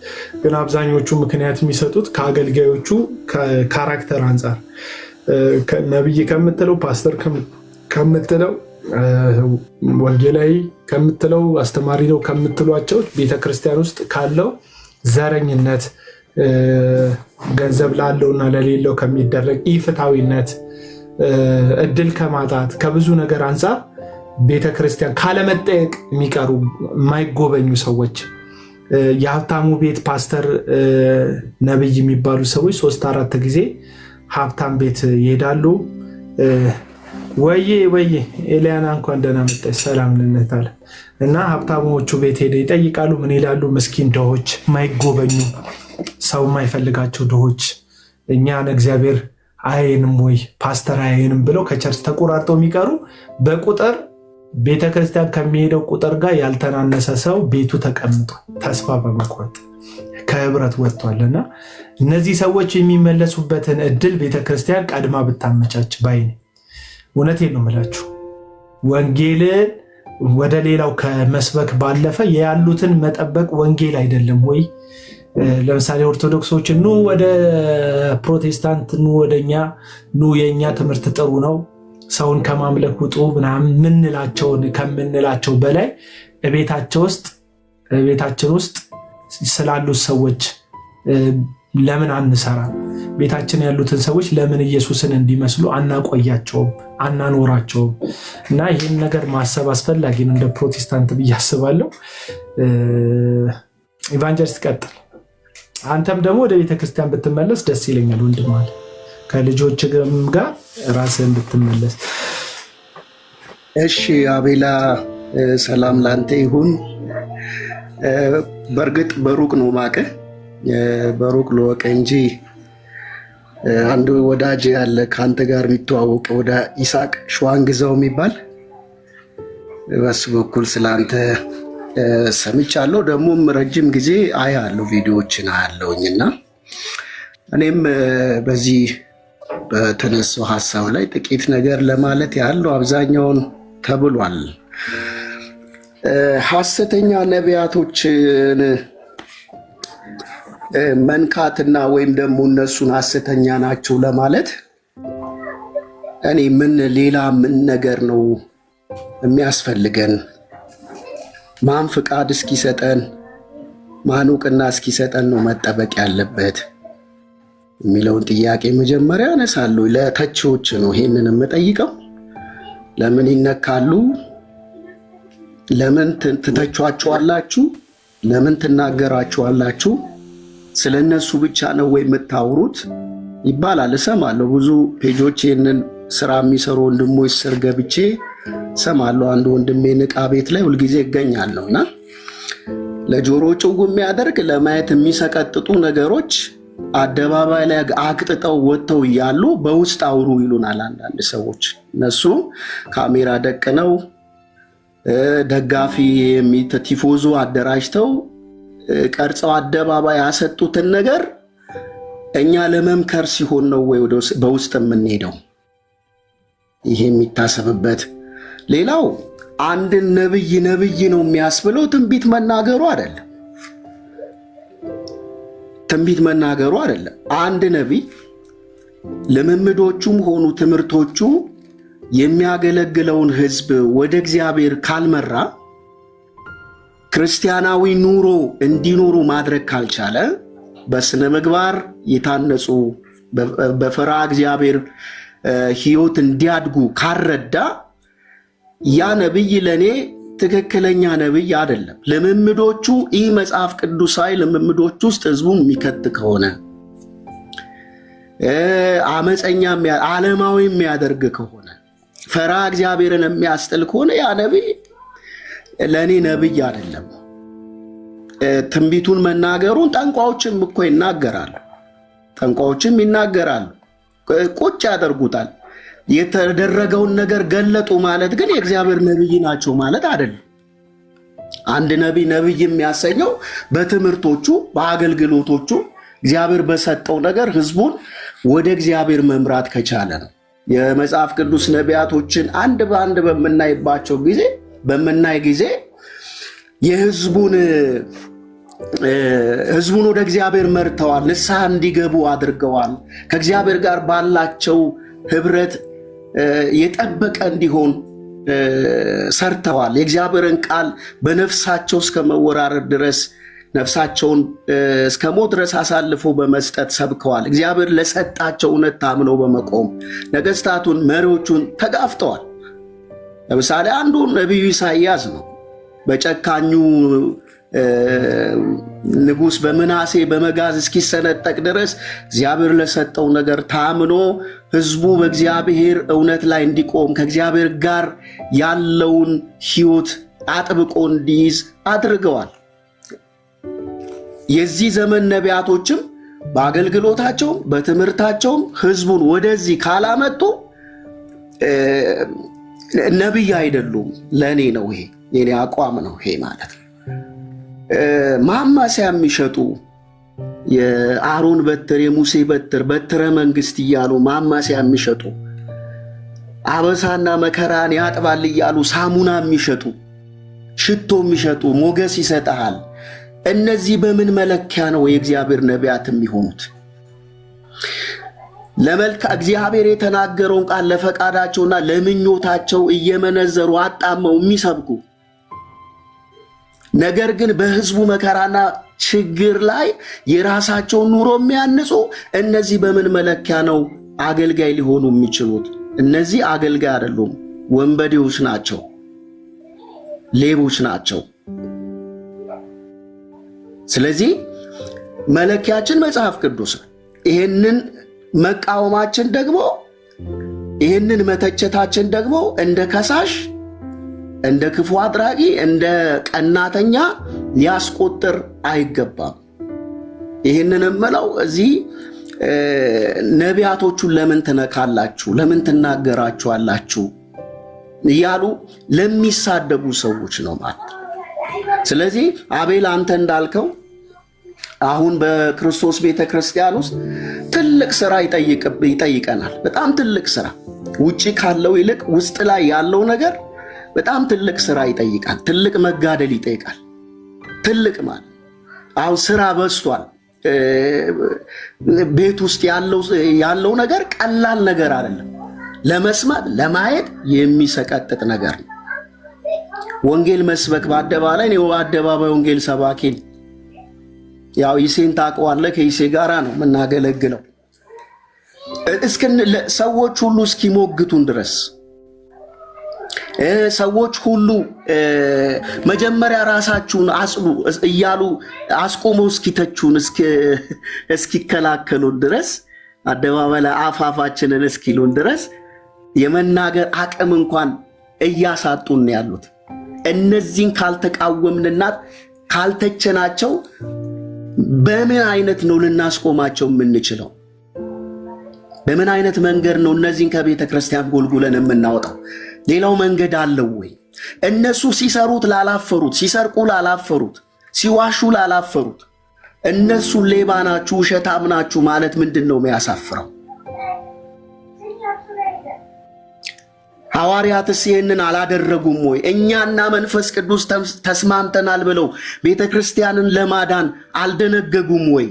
ግን አብዛኞቹ ምክንያት የሚሰጡት ከአገልጋዮቹ ካራክተር አንጻር ነብይ ከምትለው ፓስተር ከምትለው ወንጌላዊ ከምትለው አስተማሪ ነው ከምትሏቸው ቤተክርስቲያን ውስጥ ካለው ዘረኝነት፣ ገንዘብ ላለውና ለሌለው ከሚደረግ ኢፍትሐዊነት፣ እድል ከማጣት ከብዙ ነገር አንጻር ቤተክርስቲያን ካለመጠየቅ የሚቀሩ የማይጎበኙ ሰዎች የሀብታሙ ቤት ፓስተር ነብይ የሚባሉ ሰዎች 3-4 ጊዜ ሀብታም ቤት ይሄዳሉ። ወዬ ኤልያና እንኳን ደህና መጣች ሰላም ልነታል እና ሀብታሞቹ ቤት ሄደ ይጠይቃሉ። ምን ይላሉ? ምስኪን ድሆች፣ ማይጎበኙ ሰው የማይፈልጋቸው ድሆች እኛን እግዚአብሔር አየንም ወይ ፓስተር አየንም ብለው ከቸርች ተቆራርጠው የሚቀሩ በቁጥር ቤተክርስቲያን ከሚሄደው ቁጥር ጋር ያልተናነሰ ሰው ቤቱ ተቀምጦ ተስፋ በመቁረጥ ከህብረት ወጥቷልና እነዚህ ሰዎች የሚመለሱበትን እድል ቤተክርስቲያን ቀድማ ብታመቻች ባይ ነኝ። እውነቴን ነው የምላችሁ። ወንጌልን ወደ ሌላው ከመስበክ ባለፈ ያሉትን መጠበቅ ወንጌል አይደለም ወይ? ለምሳሌ ኦርቶዶክሶችን ኑ ወደ ፕሮቴስታንት ኑ ወደኛ ኑ የኛ ትምህርት ጥሩ ነው ሰውን ከማምለክ ውጡ ምናምን ምንላቸውን ከምንላቸው በላይ ቤታችን ውስጥ ስላሉት ሰዎች ለምን አንሰራም? ቤታችን ያሉትን ሰዎች ለምን ኢየሱስን እንዲመስሉ አናቆያቸውም፣ አናኖራቸውም? እና ይህን ነገር ማሰብ አስፈላጊ ነው እንደ ፕሮቴስታንት ብዬ አስባለሁ። ኢቫንጀሊስት ቀጥል። አንተም ደግሞ ወደ ቤተክርስቲያን ብትመለስ ደስ ይለኛል ወንድም አለ ከልጆች ጋር ራስህን ብትመለስ። እሺ አቤላ ሰላም ላንተ ይሁን። በእርግጥ በሩቅ ነው ማቀህ በሩቅ ልወቅ እንጂ አንድ ወዳጅ ያለ ከአንተ ጋር የሚተዋወቅ ወደ ይስሐቅ ሸዋንግዛው የሚባል በሱ በኩል ስለአንተ ሰምቻለሁ። ደግሞም ረጅም ጊዜ አያለሁ ቪዲዮዎችን አያለሁኝና እኔም በዚህ በተነሳው ሀሳብ ላይ ጥቂት ነገር ለማለት ያለው አብዛኛውን ተብሏል። ሐሰተኛ ነቢያቶችን መንካትና ወይም ደግሞ እነሱን ሐሰተኛ ናቸው ለማለት እኔ ሌላ ምን ነገር ነው የሚያስፈልገን? ማን ፍቃድ እስኪሰጠን ማን እውቅና እስኪሰጠን ነው መጠበቅ ያለበት የሚለውን ጥያቄ መጀመሪያ አነሳለሁ። ለተቺዎች ነው ይሄንን የምጠይቀው። ለምን ይነካሉ? ለምን ትተቿቸዋላችሁ? ለምን ትናገራቸዋላችሁ? ስለነሱ ብቻ ነው ወይ የምታወሩት ይባላል። እሰማለሁ። ብዙ ፔጆች ይህንን ስራ የሚሰሩ ወንድሞች ስር ገብቼ እሰማለሁ። አንድ ወንድሜ ንቃ ቤት ላይ ሁልጊዜ ይገኛለሁና ለጆሮ ጭው የሚያደርግ ለማየት የሚሰቀጥጡ ነገሮች አደባባይ ላይ አቅጥጠው ወጥተው እያሉ በውስጥ አውሩ ይሉናል አንዳንድ ሰዎች። እነሱ ካሜራ ደቅነው ደጋፊ ቲፎዞ አደራጅተው ቀርጸው አደባባይ ያሰጡትን ነገር እኛ ለመምከር ሲሆን ነው ወይ በውስጥ የምንሄደው? ይሄ የሚታሰብበት። ሌላው አንድ ነብይ ነው የሚያስብለው ትንቢት መናገሩ አይደለም። ትንቢት መናገሩ አይደለም። አንድ ነብይ ልምምዶቹም ሆኑ ትምህርቶቹ የሚያገለግለውን ሕዝብ ወደ እግዚአብሔር ካልመራ ክርስቲያናዊ ኑሮ እንዲኖሩ ማድረግ ካልቻለ በስነ ምግባር የታነጹ በፈሪሃ እግዚአብሔር ሕይወት እንዲያድጉ ካረዳ ያ ነብይ ለኔ ትክክለኛ ነብይ አይደለም። ልምምዶቹ ይህ መጽሐፍ ቅዱሳዊ ልምምዶች ውስጥ ህዝቡን የሚከት ከሆነ አመፀኛ ዓለማዊ የሚያደርግ ከሆነ ፈሪሃ እግዚአብሔርን የሚያስጥል ከሆነ ያ ነብይ ለኔ ነብይ አይደለም። ትንቢቱን መናገሩን ጠንቋዮችም እኮ ይናገራሉ። ጠንቋዮችም ይናገራሉ፣ ቁጭ ያደርጉታል። የተደረገውን ነገር ገለጡ ማለት ግን የእግዚአብሔር ነብይ ናቸው ማለት አይደለም። አንድ ነቢይ የሚያሰኘው በትምህርቶቹ በአገልግሎቶቹ እግዚአብሔር በሰጠው ነገር ህዝቡን ወደ እግዚአብሔር መምራት ከቻለ ነው። የመጽሐፍ ቅዱስ ነቢያቶችን አንድ በአንድ በምናይ ጊዜ የህዝቡን ወደ እግዚአብሔር መርተዋል፣ ንስሐ እንዲገቡ አድርገዋል፣ ከእግዚአብሔር ጋር ባላቸው ህብረት የጠበቀ እንዲሆን ሰርተዋል። የእግዚአብሔርን ቃል በነፍሳቸው እስከ መወራረድ ድረስ ነፍሳቸውን እስከ ሞት ድረስ አሳልፎ በመስጠት ሰብከዋል። እግዚአብሔር ለሰጣቸው እውነት ታምነው በመቆም ነገስታቱን፣ መሪዎቹን ተጋፍተዋል። ለምሳሌ አንዱ ነቢዩ ኢሳይያስ ነው። በጨካኙ ንጉሥ በምናሴ በመጋዝ እስኪሰነጠቅ ድረስ እግዚአብሔር ለሰጠው ነገር ታምኖ ህዝቡ በእግዚአብሔር እውነት ላይ እንዲቆም ከእግዚአብሔር ጋር ያለውን ህይወት አጥብቆ እንዲይዝ አድርገዋል። የዚህ ዘመን ነቢያቶችም በአገልግሎታቸውም በትምህርታቸውም ህዝቡን ወደዚህ ካላመጡ ነቢይ አይደሉም። ለእኔ ነው ይሄ የኔ አቋም ነው ይሄ ማለት ነው። ማማሲያ የሚሸጡ የአሮን በትር የሙሴ በትረ መንግስት እያሉ ማማሲያ የሚሸጡ አበሳና መከራን ያጥባል እያሉ ሳሙና የሚሸጡ ሽቶ የሚሸጡ ሞገስ ይሰጣል። እነዚህ በምን መለኪያ ነው የእግዚአብሔር ነቢያት የሚሆኑት? እግዚአብሔር የተናገረውን ቃል ለፈቃዳቸውና ለምኞታቸው እየመነዘሩ አጣመው የሚሰብኩ ነገር ግን በህዝቡ መከራና ችግር ላይ የራሳቸውን ኑሮ የሚያንጹ እነዚህ በምን መለኪያ ነው አገልጋይ ሊሆኑ የሚችሉት? እነዚህ አገልጋይ አይደሉም፣ ወንበዴዎች ናቸው፣ ሌቦች ናቸው። ስለዚህ መለኪያችን መጽሐፍ ቅዱስ ነው። ይህንን መቃወማችን ደግሞ ይህንን መተቸታችን ደግሞ እንደ ከሳሽ፣ እንደ ክፉ አድራጊ፣ እንደ ቀናተኛ ሊያስቆጥር አይገባም። ይህንን እምለው እዚህ ነቢያቶቹን ለምን ትነካላችሁ፣ ለምን ትናገራችኋላችሁ እያሉ ለሚሳደቡ ሰዎች ነው ማለት። ስለዚህ አቤል አንተ እንዳልከው አሁን በክርስቶስ ቤተክርስቲያን ውስጥ ትልቅ ስራ ይጠይቀናል። በጣም ትልቅ ስራ፣ ውጪ ካለው ይልቅ ውስጥ ላይ ያለው ነገር በጣም ትልቅ ስራ ይጠይቃል። ትልቅ መጋደል ይጠይቃል። ትልቅ ማለት አሁን ስራ በዝቷል። ቤት ውስጥ ያለው ነገር ቀላል ነገር አይደለም። ለመስማት ለማየት የሚሰቀጥጥ ነገር ነው። ወንጌል መስበክ በአደባባይ ነው። አደባባይ ወንጌል ሰባኪን ያው ይሴን ታውቀዋለህ። ከይሴ ጋራ ነው የምናገለግለው። ሰዎች ሁሉ እስኪሞግቱን ድረስ ሰዎች ሁሉ መጀመሪያ ራሳችሁን አጽሉ እያሉ አስቆመው እስኪተቹን እስኪከላከሉን ድረስ አደባባይ ላይ አፋፋችንን እስኪሉን ድረስ የመናገር አቅም እንኳን እያሳጡን ያሉት። እነዚህን ካልተቃወምንና ካልተቸናቸው በምን አይነት ነው ልናስቆማቸው የምንችለው? በምን አይነት መንገድ ነው እነዚህን ከቤተ ክርስቲያን ጎልጉለን የምናወጣው? ሌላው መንገድ አለው ወይ? እነሱ ሲሰሩት ላላፈሩት፣ ሲሰርቁ ላላፈሩት፣ ሲዋሹ ላላፈሩት እነሱ ሌባ ናችሁ፣ ውሸታም ናችሁ ማለት ምንድን ነው የሚያሳፍረው? ሐዋርያትስ ይህንን አላደረጉም ወይ? እኛና መንፈስ ቅዱስ ተስማምተናል ብለው ቤተ ክርስቲያንን ለማዳን አልደነገጉም ወይ?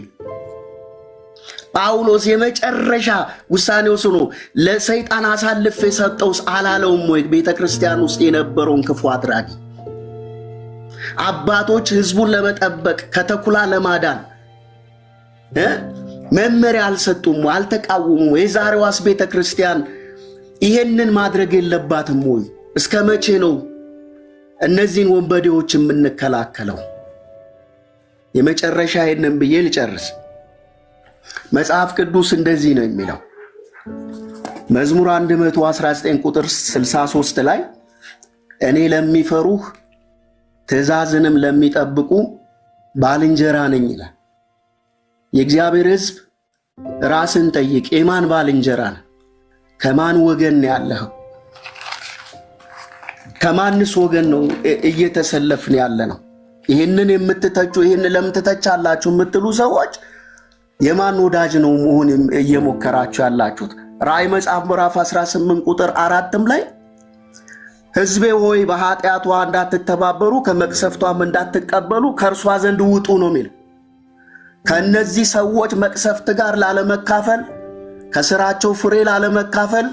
ጳውሎስ የመጨረሻ ውሳኔው ሆኖ ለሰይጣን አሳልፌ ሰጠውስ አላለውም ወይ? ቤተ ክርስቲያን ውስጥ የነበረውን ክፉ አድራጊ አባቶች ህዝቡን ለመጠበቅ ከተኩላ ለማዳን መመሪያ አልሰጡም? አልተቃወሙም? የዛሬዋስ ቤተ ክርስቲያን ይሄንን ማድረግ የለባትም ወይ? እስከ መቼ ነው እነዚህን ወንበዴዎች የምንከላከለው? የመጨረሻ ይሄንን ብዬ ልጨርስ። መጽሐፍ ቅዱስ እንደዚህ ነው የሚለው። መዝሙር 119 ቁጥር 63 ላይ እኔ ለሚፈሩህ ትእዛዝንም ለሚጠብቁ ባልንጀራ ነኝ ይላል። የእግዚአብሔር ሕዝብ ራስን ጠይቅ። የማን ባልንጀራ ነህ? ከማን ወገን ያለኸው? ከማንስ ወገን ነው እየተሰለፍን ያለ ነው? ይህንን የምትተቹ ይህን ለምን ትተቻላችሁ የምትሉ ሰዎች የማን ወዳጅ ነው መሆን እየሞከራችሁ ያላችሁት? ራእይ መጽሐፍ ምዕራፍ 18 ቁጥር 4 ላይ ሕዝቤ ሆይ በኃጢአቷ እንዳትተባበሩ ከመቅሰፍቷም እንዳትቀበሉ ከእርሷ ዘንድ ውጡ ነው የሚል። ከእነዚህ ሰዎች መቅሰፍት ጋር ላለመካፈል፣ ከስራቸው ፍሬ ላለመካፈል፣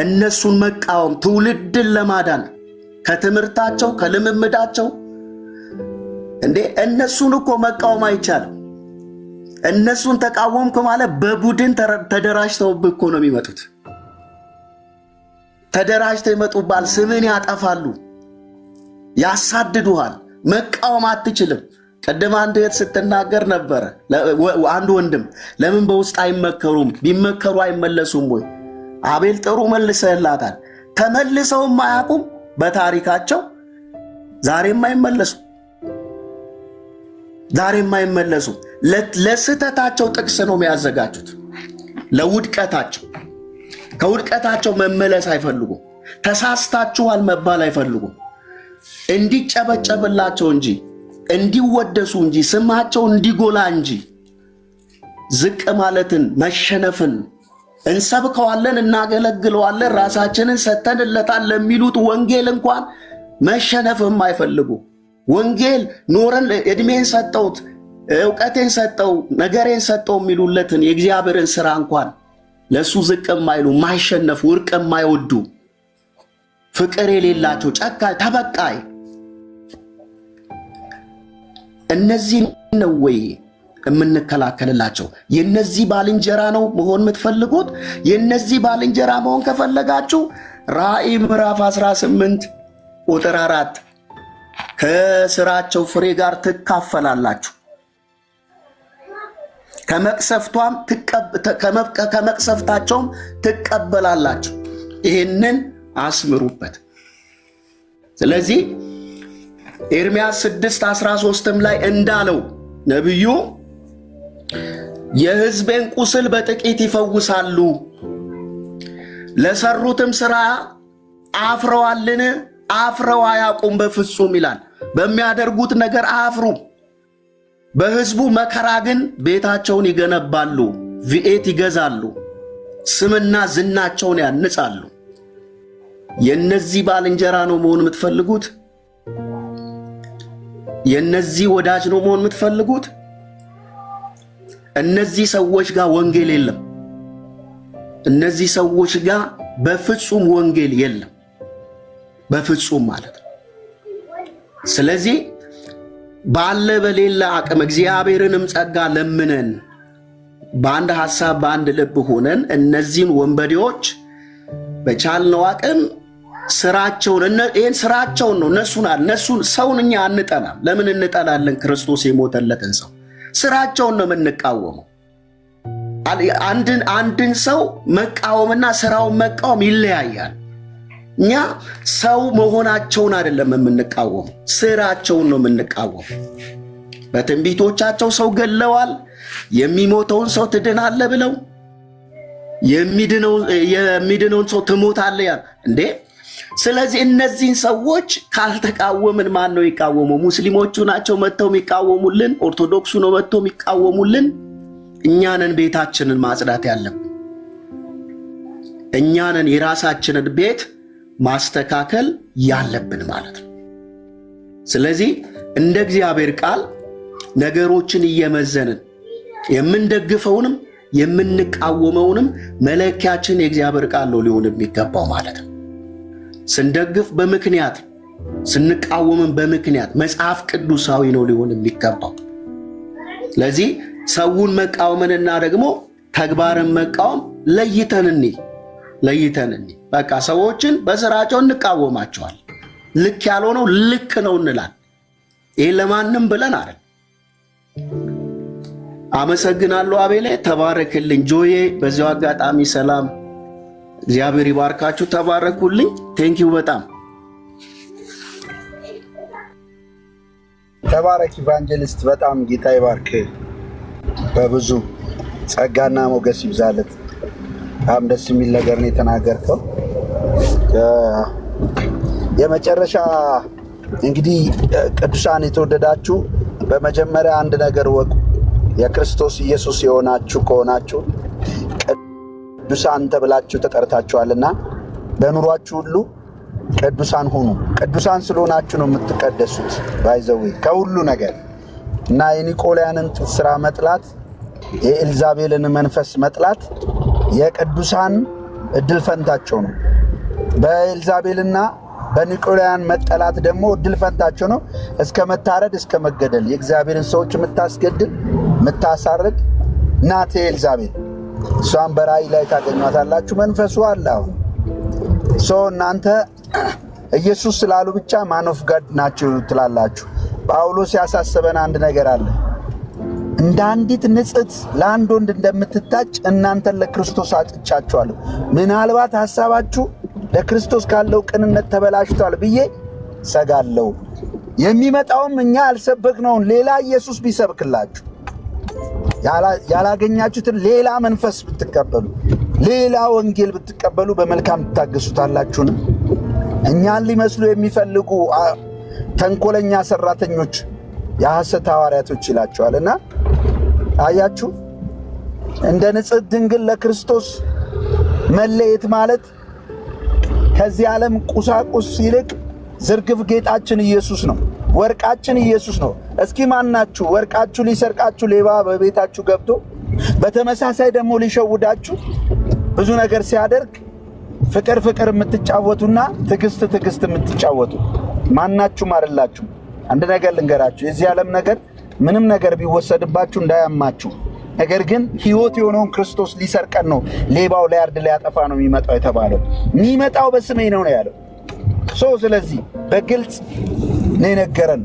እነሱን መቃወም ትውልድን ለማዳን ከትምህርታቸው ከልምምዳቸው እንዴ እነሱን እኮ መቃወም አይቻልም። እነሱን ተቃወምኩ ማለት በቡድን ተደራጅተው እኮ ነው የሚመጡት። ተደራጅተው ይመጡባል፣ ስምን ያጠፋሉ፣ ያሳድዱሃል። መቃወም አትችልም። ቀደም አንድ እህት ስትናገር ነበረ። አንድ ወንድም ለምን በውስጥ አይመከሩም? ቢመከሩ አይመለሱም ወይ? አቤል ጥሩ መልሰህላታል። ተመልሰውም አያውቁም በታሪካቸው። ዛሬም አይመለሱ ለስህተታቸው ጥቅስ ነው የሚያዘጋጁት። ለውድቀታቸው ከውድቀታቸው መመለስ አይፈልጉም። ተሳስታችኋል መባል አይፈልጉም። እንዲጨበጨብላቸው እንጂ እንዲወደሱ እንጂ ስማቸው እንዲጎላ እንጂ ዝቅ ማለትን መሸነፍን እንሰብከዋለን፣ እናገለግለዋለን፣ ራሳችንን ሰተንለታል ለሚሉት ወንጌል እንኳን መሸነፍም አይፈልጉ። ወንጌል ኖረን እድሜን ሰጠውት ዕውቀቴን ሰጠው ነገሬን ሰጠው የሚሉለትን የእግዚአብሔርን ሥራ እንኳን ለሱ ዝቅ የማይሉ ማይሸነፉ ወርቅ የማይወዱ ፍቅር የሌላቸው ጨካኝ ተበቃይ እነዚህ ነው ወይ የምንከላከልላቸው? የነዚህ ባልንጀራ ነው መሆን የምትፈልጉት? የነዚህ ባልንጀራ መሆን ከፈለጋችሁ ራእይ ምዕራፍ 18 ቁጥር 4 ከስራቸው ፍሬ ጋር ትካፈላላችሁ፣ ከመቅሰፍታቸውም ትቀበላላችሁ። ይህንን አስምሩበት። ስለዚህ ኤርምያስ 6:13 ላይ እንዳለው ነቢዩ የሕዝቤን ቁስል በጥቂት ይፈውሳሉ፣ ለሰሩትም ሥራ አፍረዋልን? አፍረው አያውቁም በፍጹም ይላል። በሚያደርጉት ነገር አያፍሩ። በሕዝቡ መከራ ግን ቤታቸውን ይገነባሉ፣ ቪኤት ይገዛሉ፣ ስምና ዝናቸውን ያንጻሉ። የነዚህ ባልንጀራ ነው መሆን የምትፈልጉት? የነዚህ ወዳጅ ነው መሆን የምትፈልጉት? እነዚህ ሰዎች ጋር ወንጌል የለም። እነዚህ ሰዎች ጋር በፍጹም ወንጌል የለም። በፍጹም ማለት ነው። ስለዚህ ባለ በሌላ አቅም እግዚአብሔርንም ጸጋ ለምነን በአንድ ሐሳብ በአንድ ልብ ሆነን እነዚህን ወንበዴዎች በቻልነው አቅም ይህን ስራቸውን ነው እነሱን ሰውን እኛ አንጠላም። ለምን እንጠላለን? ክርስቶስ የሞተለትን ሰው ስራቸውን ነው የምንቃወመው። አንድን ሰው መቃወምና ስራውን መቃወም ይለያያል። እኛ ሰው መሆናቸውን አይደለም የምንቃወመው፣ ስራቸውን ነው የምንቃወመው። በትንቢቶቻቸው ሰው ገለዋል። የሚሞተውን ሰው ትድናለህ ብለው የሚድነውን ሰው ትሞታለህ ያል እንዴ! ስለዚህ እነዚህን ሰዎች ካልተቃወምን ማን ነው ይቃወመው? ሙስሊሞቹ ናቸው መጥተው የሚቃወሙልን? ኦርቶዶክሱ ነው መጥተው የሚቃወሙልን? እኛንን ቤታችንን ማጽዳት ያለብን፣ እኛንን የራሳችንን ቤት ማስተካከል ያለብን ማለት ነው። ስለዚህ እንደ እግዚአብሔር ቃል ነገሮችን እየመዘንን የምንደግፈውንም የምንቃወመውንም መለኪያችን የእግዚአብሔር ቃል ነው ሊሆን የሚገባው ማለት ነው። ስንደግፍ በምክንያት ስንቃወምን በምክንያት መጽሐፍ ቅዱሳዊ ነው ሊሆን የሚገባው። ስለዚህ ሰውን መቃወምንና ደግሞ ተግባርን መቃወም ለይተን በቃ ሰዎችን በስራቸው እንቃወማቸዋል። ልክ ያልሆነው ልክ ነው እንላል። ይህ ለማንም ብለን አይደል። አመሰግናለሁ አቤሌ፣ ተባረክልኝ። ጆዬ በዚያው አጋጣሚ ሰላም፣ እግዚአብሔር ይባርካችሁ፣ ተባረኩልኝ። ቴንኪው በጣም ተባረክ ኢቫንጀሊስት፣ በጣም ጌታ ይባርክ፣ በብዙ ጸጋና ሞገስ ይብዛለት። በጣም ደስ የሚል ነገር ነው የተናገርከው። የመጨረሻ እንግዲህ ቅዱሳን የተወደዳችሁ በመጀመሪያ አንድ ነገር ወቁ። የክርስቶስ ኢየሱስ የሆናችሁ ከሆናችሁ ቅዱሳን ተብላችሁ ተጠርታችኋልና በኑሯችሁ ሁሉ ቅዱሳን ሁኑ። ቅዱሳን ስለሆናችሁ ነው የምትቀደሱት። ባይዘዌ ከሁሉ ነገር እና የኒቆላውያንን ስራ መጥላት፣ የኤልዛቤልን መንፈስ መጥላት የቅዱሳን እድል ፈንታቸው ነው። በኤልዛቤልና በኒቆላውያን መጠላት ደግሞ እድል ፈንታቸው ነው። እስከ መታረድ፣ እስከ መገደል የእግዚአብሔርን ሰዎች የምታስገድል የምታሳርድ ናት ኤልዛቤል። እሷን በራእይ ላይ ታገኟታላችሁ። መንፈሱ አለ። አሁን እናንተ ኢየሱስ ስላሉ ብቻ ማን ኦፍ ጋድ ናቸው ትላላችሁ። ጳውሎስ ያሳሰበን አንድ ነገር አለ። እንደ አንዲት ንጽሕት ለአንድ ወንድ እንደምትታጭ እናንተን ለክርስቶስ አጭቻችኋለሁ። ምናልባት ሐሳባችሁ ለክርስቶስ ካለው ቅንነት ተበላሽቷል ብዬ ሰጋለሁ። የሚመጣውም እኛ አልሰበክነውን ሌላ ኢየሱስ ቢሰብክላችሁ፣ ያላገኛችሁትን ሌላ መንፈስ ብትቀበሉ፣ ሌላ ወንጌል ብትቀበሉ በመልካም ትታገሱታላችሁን? እኛን ሊመስሉ የሚፈልጉ ተንኮለኛ ሰራተኞች የሐሰት ሐዋርያቶች ይላቸዋልና፣ አያችሁ እንደ ንጽሕት ድንግል ለክርስቶስ መለየት ማለት ከዚህ ዓለም ቁሳቁስ ይልቅ ዝርግፍ ጌጣችን ኢየሱስ ነው። ወርቃችን ኢየሱስ ነው። እስኪ ማናችሁ ወርቃችሁ ሊሰርቃችሁ ሌባ በቤታችሁ ገብቶ በተመሳሳይ ደግሞ ሊሸውዳችሁ ብዙ ነገር ሲያደርግ ፍቅር የምትጫወቱና ትዕግስት የምትጫወቱ ማናችሁም አይደላችሁ። አንድ ነገር ልንገራችሁ፣ የዚህ ዓለም ነገር ምንም ነገር ቢወሰድባችሁ እንዳያማችሁ። ነገር ግን ሕይወት የሆነውን ክርስቶስ ሊሰርቀን ነው። ሌባው ሊያርድ ሊያጠፋ ነው የሚመጣው የተባለው። የሚመጣው በስሜ ነው ያለው። ስለዚህ በግልጽ ነው የነገረን።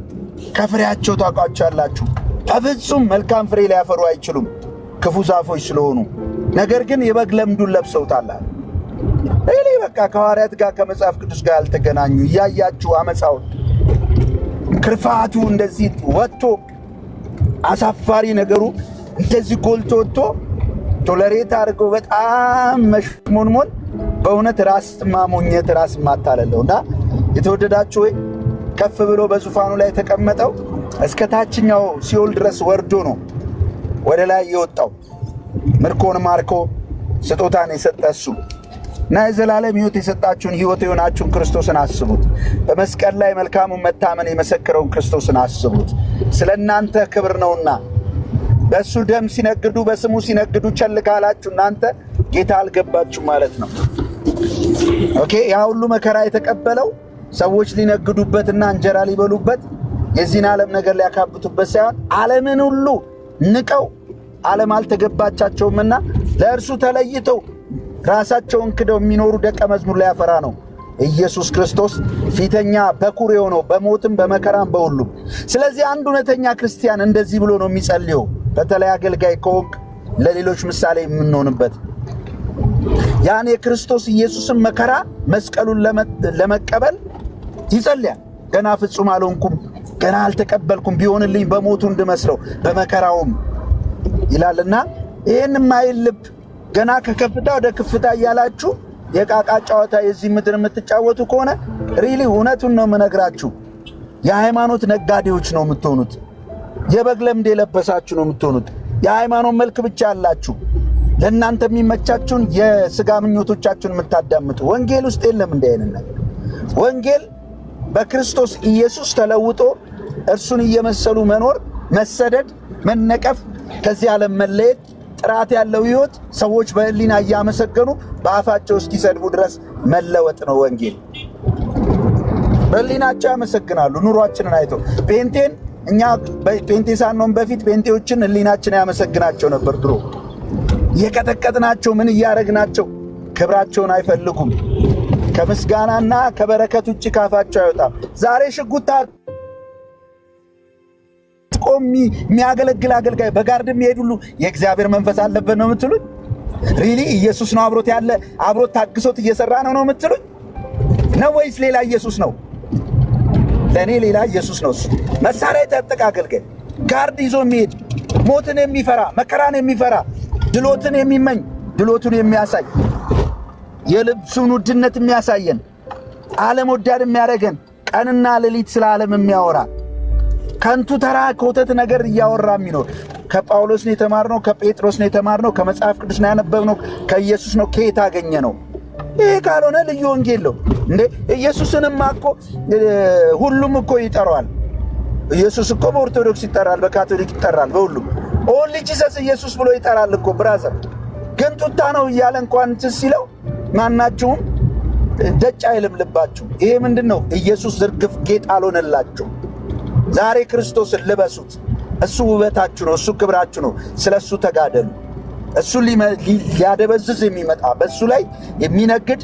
ከፍሬያቸው ታውቋቸዋላችሁ። በፍጹም መልካም ፍሬ ሊያፈሩ አይችሉም ክፉ ዛፎች ስለሆኑ፣ ነገር ግን የበግ ለምዱን ለብሰውታል። ይህ በቃ ከሐዋርያት ጋር ከመጽሐፍ ቅዱስ ጋር ያልተገናኙ እያያችሁ አመፃውን ክርፋቱ እንደዚህ ወጥቶ አሳፋሪ ነገሩ እንደዚህ ጎልቶ ወጥቶ ቶለሬት አድርገው በጣም መሽሞንሞን በእውነት ራስ ማሞኘት ራስ ማታለለውና የተወደዳችሁ ወይ ከፍ ብሎ በዙፋኑ ላይ ተቀመጠው እስከ ታችኛው ሲኦል ድረስ ወርዶ ነው ወደ ላይ የወጣው። ምርኮን ማርኮ ስጦታን የሰጠ እሱ እና የዘላለም ሕይወት የሰጣችሁን ሕይወት የሆናችሁን ክርስቶስን አስቡት። በመስቀል ላይ መልካሙን መታመን የመሰከረውን ክርስቶስን አስቡት። ስለ እናንተ ክብር ነውና በእሱ ደም ሲነግዱ በስሙ ሲነግዱ ቸል ካላችሁ እናንተ ጌታ አልገባችሁ ማለት ነው። ኦኬ፣ ያ ሁሉ መከራ የተቀበለው ሰዎች ሊነግዱበትና እንጀራ ሊበሉበት የዚህን ዓለም ነገር ሊያካብቱበት ሳይሆን ዓለምን ሁሉ ንቀው ዓለም አልተገባቻቸውምና ለእርሱ ተለይተው ራሳቸውን ክደው የሚኖሩ ደቀ መዝሙር ሊያፈራ ነው ኢየሱስ ክርስቶስ ፊተኛ በኩር የሆነው በሞትም በመከራም በሁሉም። ስለዚህ አንድ እውነተኛ ክርስቲያን እንደዚህ ብሎ ነው የሚጸልየው። በተለይ አገልጋይ ከሆንክ ለሌሎች ምሳሌ የምንሆንበት ያን የክርስቶስ ኢየሱስን መከራ መስቀሉን ለመቀበል ይጸልያል። ገና ፍጹም አልሆንኩም፣ ገና አልተቀበልኩም፣ ቢሆንልኝ በሞቱ እንድመስለው በመከራውም ይላልና ይህን ማይል ልብ ገና ከከፍታ ወደ ከፍታ እያላችሁ የቃቃ ጨዋታ የዚህ ምድር የምትጫወቱ ከሆነ ሪሊ እውነቱን ነው የምነግራችሁ፣ የሃይማኖት ነጋዴዎች ነው የምትሆኑት። የበግ ለምድ የለበሳችሁ ነው የምትሆኑት። የሃይማኖት መልክ ብቻ ያላችሁ ለእናንተ የሚመቻችሁን የሥጋ ምኞቶቻችሁን የምታዳምጡ። ወንጌል ውስጥ የለም እንዲህ አይነት ነገር። ወንጌል በክርስቶስ ኢየሱስ ተለውጦ እርሱን እየመሰሉ መኖር፣ መሰደድ፣ መነቀፍ፣ ከዚህ ዓለም መለየት፣ ጥራት ያለው ሕይወት ሰዎች በሕሊና እያመሰገኑ በአፋቸው እስኪሰድቡ ድረስ መለወጥ ነው ወንጌል። በሕሊናቸው ያመሰግናሉ ኑሯችንን አይተው። ጴንጤን እኛ ጴንጤ ሳንሆን በፊት ጴንጤዎችን ሕሊናችን ያመሰግናቸው ነበር ድሮ። የቀጠቀጥናቸው ምን እያረግናቸው ክብራቸውን አይፈልጉም። ከምስጋናና ከበረከት ውጭ ካፋቸው አይወጣም። ዛሬ ሽጉታ ቆሚ የሚያገለግል አገልጋይ በጋርድ የሚሄድ ሁሉ የእግዚአብሔር መንፈስ አለበት ነው የምትሉኝ? ሪሊ ኢየሱስ ነው አብሮት ያለ አብሮት ታግሶት እየሰራ ነው የምትሉኝ ነው ወይስ ሌላ ኢየሱስ ነው? ለእኔ ሌላ ኢየሱስ ነው። እሱ መሳሪያ የታጠቀ አገልጋይ ጋርድ ይዞ የሚሄድ ሞትን የሚፈራ መከራን የሚፈራ ድሎትን የሚመኝ ድሎቱን የሚያሳይ የልብሱን ውድነት የሚያሳየን ዓለም ወዳድ የሚያደርገን ቀንና ሌሊት ስለ ዓለም የሚያወራ ከንቱ ተራ ኮተት ነገር እያወራ የሚኖር ከጳውሎስ ነው የተማርነው፣ ከጴጥሮስ ነው የተማርነው፣ ከመጽሐፍ ቅዱስ ነው ያነበብነው፣ ከኢየሱስ ነው። ከየት አገኘ ነው? ይሄ ካልሆነ ልዩ ወንጌል ነው እንዴ? ኢየሱስንማ እኮ ሁሉም እኮ ይጠራዋል። ኢየሱስ እኮ በኦርቶዶክስ ይጠራል፣ በካቶሊክ ይጠራል፣ በሁሉም ኦንሊ ጂሰስ ኢየሱስ ብሎ ይጠራል እኮ ብራዘር። ግን ቱታ ነው እያለ እንኳን ሲለው ማናችሁም ደጭ አይልም ልባችሁ። ይሄ ምንድነው? ኢየሱስ ዝርግፍ ጌጥ አልሆነላችሁ። ዛሬ ክርስቶስን ልበሱት። እሱ ውበታችሁ ነው፣ እሱ ክብራችሁ ነው። ስለሱ ተጋደሉ። እሱ ሊያደበዝዝ የሚመጣ በእሱ ላይ የሚነግድ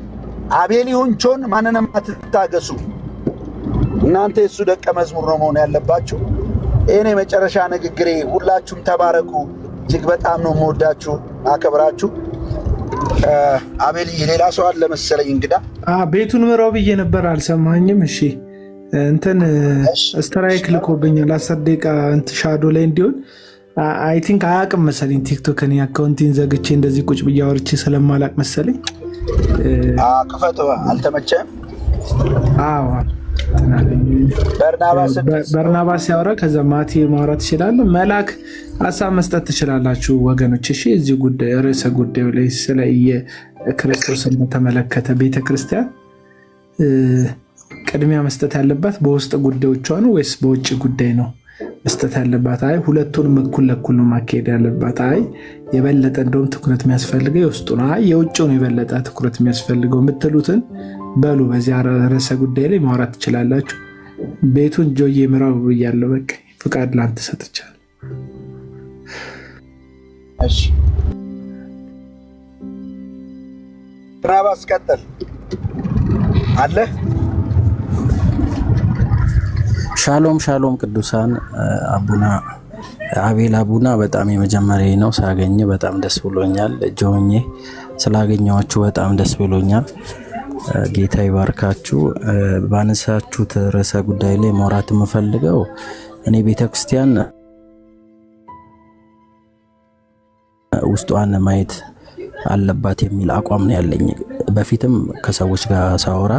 አቤል ይሁን ጆን ማንንም አትታገሱ። እናንተ የእሱ ደቀ መዝሙር ነው መሆን ያለባችሁ። ይህን የመጨረሻ ንግግሬ። ሁላችሁም ተባረኩ። እጅግ በጣም ነው የምወዳችሁ አከብራችሁ። አቤልዬ ሌላ ሰው አለ መሰለኝ እንግዳ። ቤቱን ምራው ብዬ ነበር አልሰማኝም። እሺ እንትን ስትራይክ ልኮብኛል 10 ደቂቃ እንትን ሻዶ ላይ እንዲሆን አይ ቲንክ አያውቅም መሰለኝ። ቲክቶክ እኔ አካውንቲን ዘግቼ እንደዚህ ቁጭ ብዬ አውርቼ ስለማላቅ መሰለኝ። ክፈተው። አልተመቸም? አዎ በርናባስ ሲያወራ ከዛ ማቴ ማውራት ይችላል። መላክ ሀሳብ መስጠት ትችላላችሁ ወገኖች። እሺ እዚህ ጉዳይ ርዕሰ ጉዳዩ ላይ ስለ ክርስቶስን በተመለከተ ቤተክርስቲያን ቅድሚያ መስጠት ያለባት በውስጥ ጉዳዮቿ ነው ወይስ በውጭ ጉዳይ ነው መስጠት ያለባት? አይ ሁለቱንም እኩል ለእኩል ነው ማካሄድ ያለባት። አይ የበለጠ እንደውም ትኩረት የሚያስፈልገው የውስጡ ነው፣ አይ የውጭውን የበለጠ ትኩረት የሚያስፈልገው የምትሉትን በሉ በዚያ ርዕሰ ጉዳይ ላይ ማውራት ትችላላችሁ። ቤቱን ጆዬ ምራው ብያለሁ። በቃ ፍቃድ ላንተ ሰጥቻለሁ። እሺ ብራባስ ቀጥል አለ። ሻሎም ሻሎም ቅዱሳን አቡና አቤል አቡና በጣም የመጀመሪያ ነው ሳገኘ በጣም ደስ ብሎኛል። ጆኜ ስላገኘዋችሁ በጣም ደስ ብሎኛል። ጌታ ይባርካችሁ። ባነሳችሁት ርዕሰ ጉዳይ ላይ ማውራት የምፈልገው እኔ ቤተክርስቲያን ውስጧን ማየት አለባት የሚል አቋም ነው ያለኝ። በፊትም ከሰዎች ጋር ሳወራ